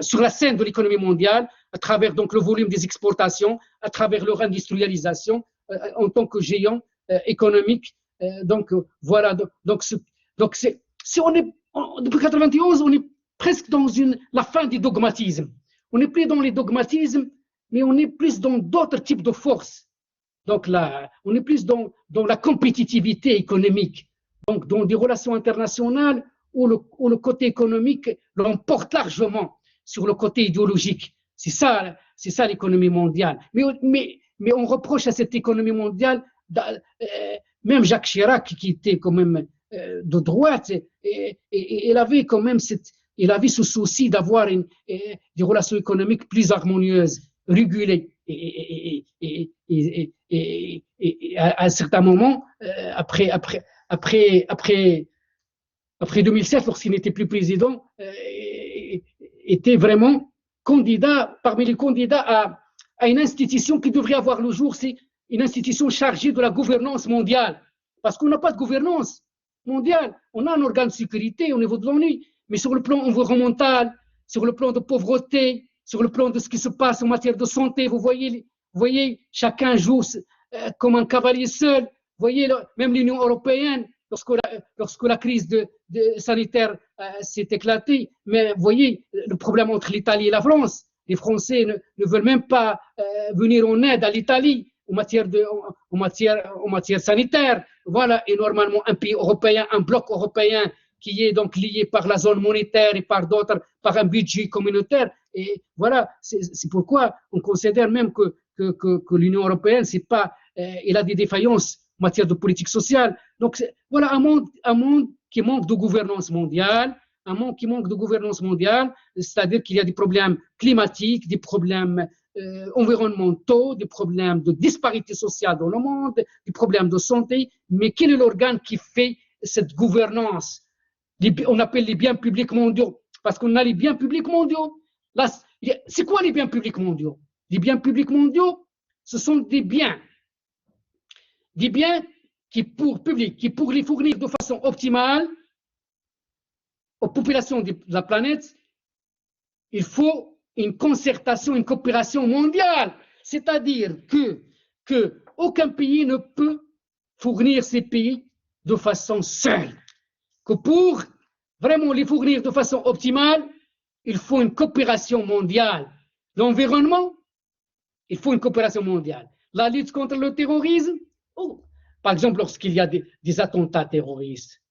sur la scène de l'économie mondiale à travers donc le volume des exportations, à travers leur industrialisation en tant que géant économique. Donc voilà. Si on est depuis 91, on est presque dans la fin du dogmatisme. On n'est plus dans les dogmatismes, mais on est plus dans d'autres types de forces. Donc là, on est plus dans la compétitivité économique, donc dans des relations internationales où le côté économique l'emporte largement sur le côté idéologique. C'est ça l'économie mondiale. Mais on reproche à cette économie mondiale, même Jacques Chirac, qui était quand même de droite, il avait quand même ce souci d'avoir des relations économiques plus harmonieuses, régulées. Et à un certain moment, après 2007, lorsqu'il n'était plus président, était vraiment parmi les candidats à une institution qui devrait avoir le jour, c'est une institution chargée de la gouvernance mondiale. Parce qu'on n'a pas de gouvernance mondiale. On a un organe de sécurité au niveau de l'ONU, mais sur le plan environnemental, sur le plan de pauvreté, sur le plan de ce qui se passe en matière de santé, vous voyez, chacun joue comme un cavalier seul. Vous voyez, même l'Union européenne, lorsque la crise sanitaire s'est éclatée, mais vous voyez le problème entre l'Italie et la France. Les Français ne veulent même pas venir en aide à l'Italie en matière sanitaire. Voilà, et normalement un pays européen, un bloc européen qui est donc lié par la zone monétaire et par un budget communautaire. Et voilà, c'est pourquoi on considère même que l'Union européenne, elle a des défaillances en matière de politique sociale. Donc voilà un monde qui manque de gouvernance mondiale, c'est-à-dire qu'il y a des problèmes climatiques, des problèmes environnementaux, des problèmes de disparité sociale dans le monde, des problèmes de santé. Mais quel est l'organe qui fait cette gouvernance? On appelle les biens publics mondiaux, parce qu'on a les biens publics mondiaux. Là, c'est quoi les biens publics mondiaux? Les biens publics mondiaux, ce sont des biens qui pour les fournir de façon optimale aux populations de la planète, il faut une concertation, une coopération mondiale. C'est-à-dire que aucun pays ne peut fournir ces pays de façon seule. Que pour vraiment les fournir de façon optimale, il faut une coopération mondiale. L'environnement, il faut une coopération mondiale. La lutte contre le terrorisme, par exemple, lorsqu'il y a des attentats terroristes.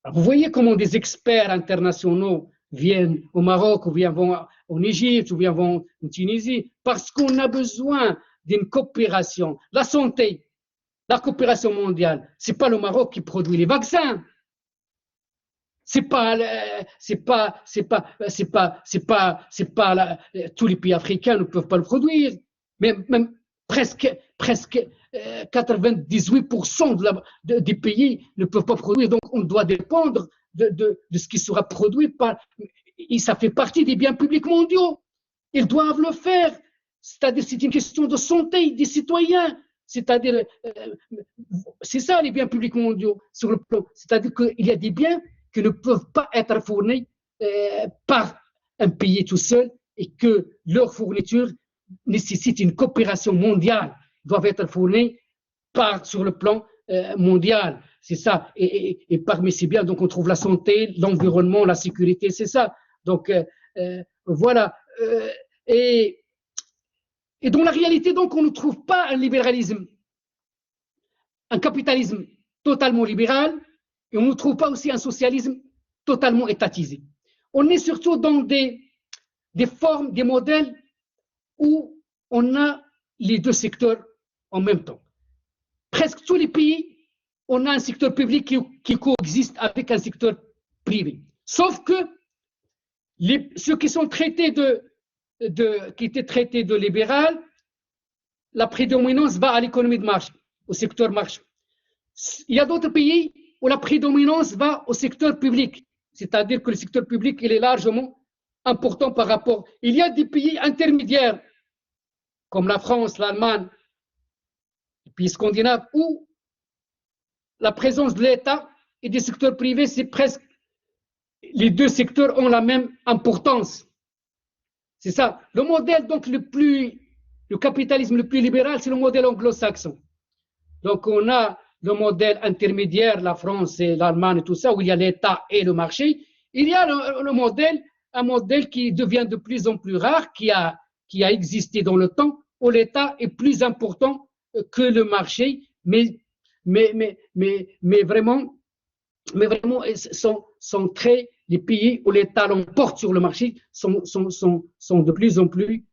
Alors, vous voyez comment des experts internationaux viennent au Maroc, ou vont en Égypte, ou vont en Tunisie, parce qu'on a besoin d'une coopération. La santé, la coopération mondiale, c'est pas le Maroc qui produit les vaccins. Tous les pays africains ne peuvent pas le produire, mais même presque 98% des pays ne peuvent pas produire, donc on doit dépendre de ce qui sera produit et ça fait partie des biens publics mondiaux. Ils doivent le faire, c'est-à-dire c'est une question de santé des citoyens, c'est-à-dire c'est ça les biens publics mondiaux sur le plan, c'est-à-dire qu'il y a des biens qui ne peuvent pas être fournis par un pays tout seul et que leur fourniture nécessite une coopération mondiale. doivent être fournis sur le plan mondial. C'est ça. Et parmi ces biens, donc on trouve la santé, l'environnement, la sécurité, c'est ça. Donc voilà. Et dans la réalité, donc, on ne trouve pas un libéralisme, un capitalisme totalement libéral, et on ne trouve pas aussi un socialisme totalement étatisé. On est surtout dans des formes, des modèles où on a les deux secteurs en même temps. Presque tous les pays, on a un secteur public qui coexiste avec un secteur privé. Sauf que ceux qui sont traités qui étaient traités de libéral, la prédominance va à l'économie de marché, au secteur marché. Il y a d'autres pays où la prédominance va au secteur public, c'est-à-dire que le secteur public il est largement important par rapport. Il y a des pays intermédiaires, comme la France, l'Allemagne, les pays scandinaves, où la présence de l'État et des secteurs privés, c'est presque les deux secteurs ont la même importance. C'est ça. Le modèle donc le capitalisme le plus libéral, c'est le modèle anglo-saxon. Donc on a le modèle intermédiaire, la France et l'Allemagne et tout ça, où il y a l'État et le marché. Il y a un modèle qui devient de plus en plus rare, qui a existé dans le temps, où l'État est plus important que le marché, mais vraiment sont très, les pays où l'État l'emporte sur le marché sont de plus en plus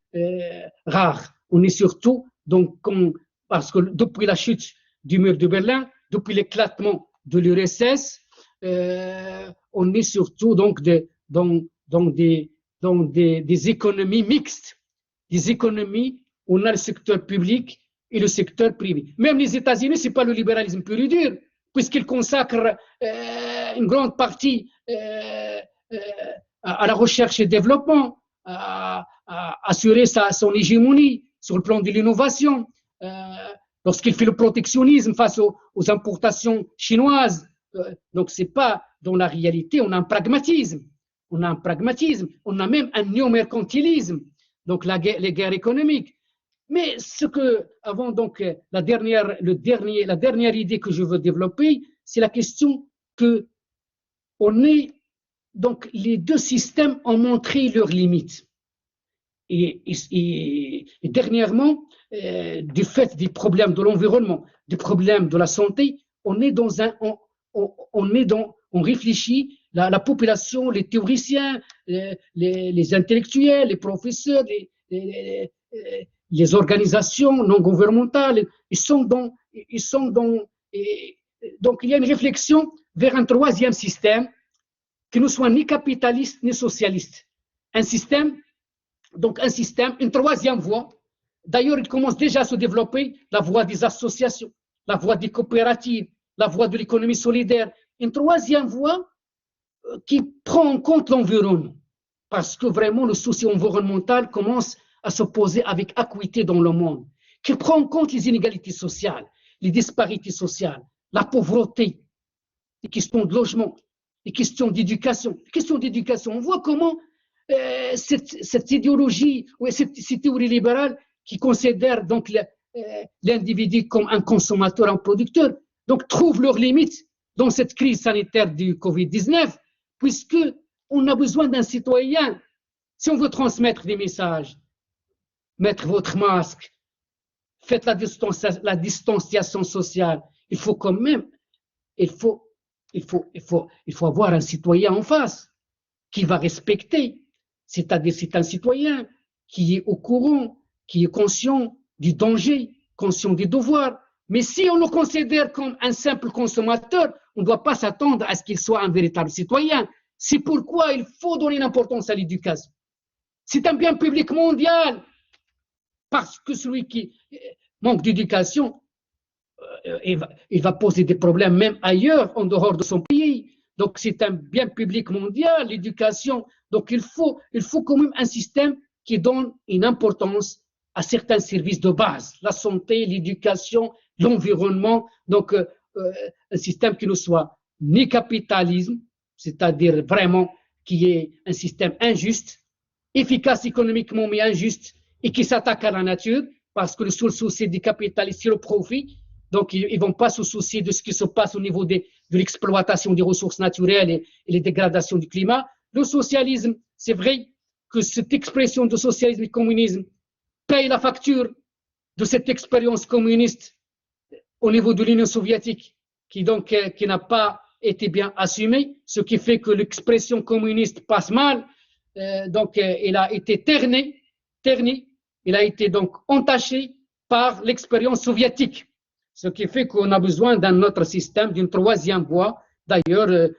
rares. On est surtout, donc, parce que depuis la chute du mur de Berlin, depuis l'éclatement de l'URSS, on est surtout donc dans des économies mixtes, des économies où on a le secteur public et le secteur privé. Même les États-Unis, ce n'est pas le libéralisme pur et dur, puisqu'ils consacrent une grande partie à la recherche et développement, à assurer son hégémonie sur le plan de l'innovation, lorsqu'il fait le protectionnisme face aux importations chinoises. Donc, ce n'est pas dans la réalité, on a un pragmatisme. On a même un néo-mercantilisme, donc les guerres économiques. Mais avant donc la dernière idée que je veux développer, c'est la question que donc les deux systèmes ont montré leurs limites. Et dernièrement, du fait des problèmes de l'environnement, des problèmes de la santé, on réfléchit, la population, les théoriciens, les intellectuels, les professeurs, les organisations non gouvernementales, donc il y a une réflexion vers un troisième système qui ne soit ni capitaliste ni socialiste. Une troisième voie. D'ailleurs, il commence déjà à se développer la voie des associations, la voie des coopératives, la voie de l'économie solidaire. Une troisième voie qui prend en compte l'environnement, parce que vraiment le souci environnemental commence à se poser avec acuité dans le monde, qui prend en compte les inégalités sociales, les disparités sociales, la pauvreté, les questions de logement, les questions d'éducation. On voit comment cette idéologie, ou cette théorie libérale qui considère donc l'individu comme un consommateur, un producteur, donc trouve leurs limites dans cette crise sanitaire du Covid-19, puisqu'on a besoin d'un citoyen. Si on veut transmettre des messages, mettre votre masque, faites la distanciation sociale, il faut quand même, il faut avoir un citoyen en face qui va respecter. C'est-à-dire, c'est un citoyen qui est au courant, qui est conscient du danger, conscient des devoirs. Mais si on le considère comme un simple consommateur, on ne doit pas s'attendre à ce qu'il soit un véritable citoyen. C'est pourquoi il faut donner une importance à l'éducation. C'est un bien public mondial, parce que celui qui manque d'éducation, il va poser des problèmes même ailleurs, en dehors de son pays. Donc c'est un bien public mondial, l'éducation. Donc il faut quand même un système qui donne une importance à certains services de base, la santé, l'éducation, l'environnement. Donc un système qui ne soit ni capitalisme, c'est-à-dire vraiment qui est un système injuste, efficace économiquement mais injuste, et qui s'attaque à la nature, parce que le seul souci des capitalistes, c'est le profit. Donc, ils ne vont pas se soucier de ce qui se passe au niveau de l'exploitation des ressources naturelles et les dégradations du climat. Le socialisme, c'est vrai que cette expression de socialisme et communisme paye la facture de cette expérience communiste au niveau de l'Union soviétique, qui n'a pas été bien assumée, ce qui fait que l'expression communiste passe mal. Elle a été ternie, il a été donc entaché par l'expérience soviétique, ce qui fait qu'on a besoin d'un autre système, d'une troisième voie, d'ailleurs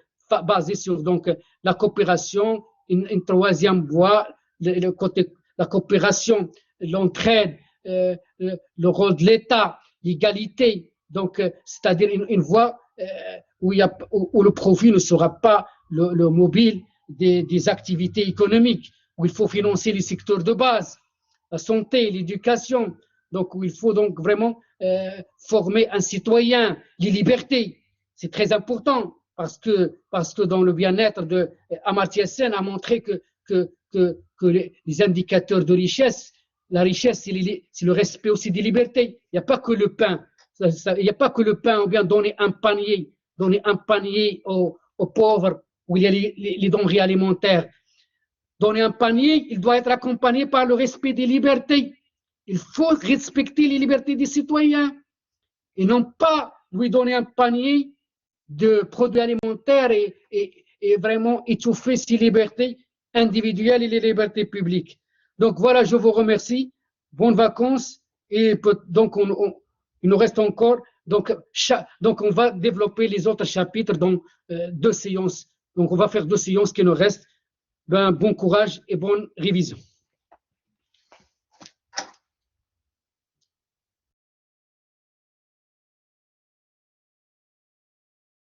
basée sur donc la coopération, une troisième voie, la coopération, l'entraide, le rôle de l'État, l'égalité, donc c'est-à-dire une voie où le profit ne sera pas le mobile des activités économiques, où il faut financer les secteurs de base, la santé, l'éducation, donc où il faut donc vraiment former un citoyen, les libertés. C'est très important parce que dans le bien-être de Amartya Sen a montré que les indicateurs de richesse, la richesse, c'est le respect aussi des libertés. Il n'y a pas que le pain. Il n'y a pas que le pain, ou bien donner un panier aux pauvres où il y a les denrées alimentaires. Donner un panier, il doit être accompagné par le respect des libertés. Il faut respecter les libertés des citoyens et non pas lui donner un panier de produits alimentaires et vraiment étouffer ses libertés individuelles et les libertés publiques. Donc voilà, je vous remercie. Bonnes vacances. Et donc, il nous reste encore. Donc, on va développer les autres chapitres dans 2 séances. Donc, on va faire 2 séances qui nous restent. Bon courage et bonne révision.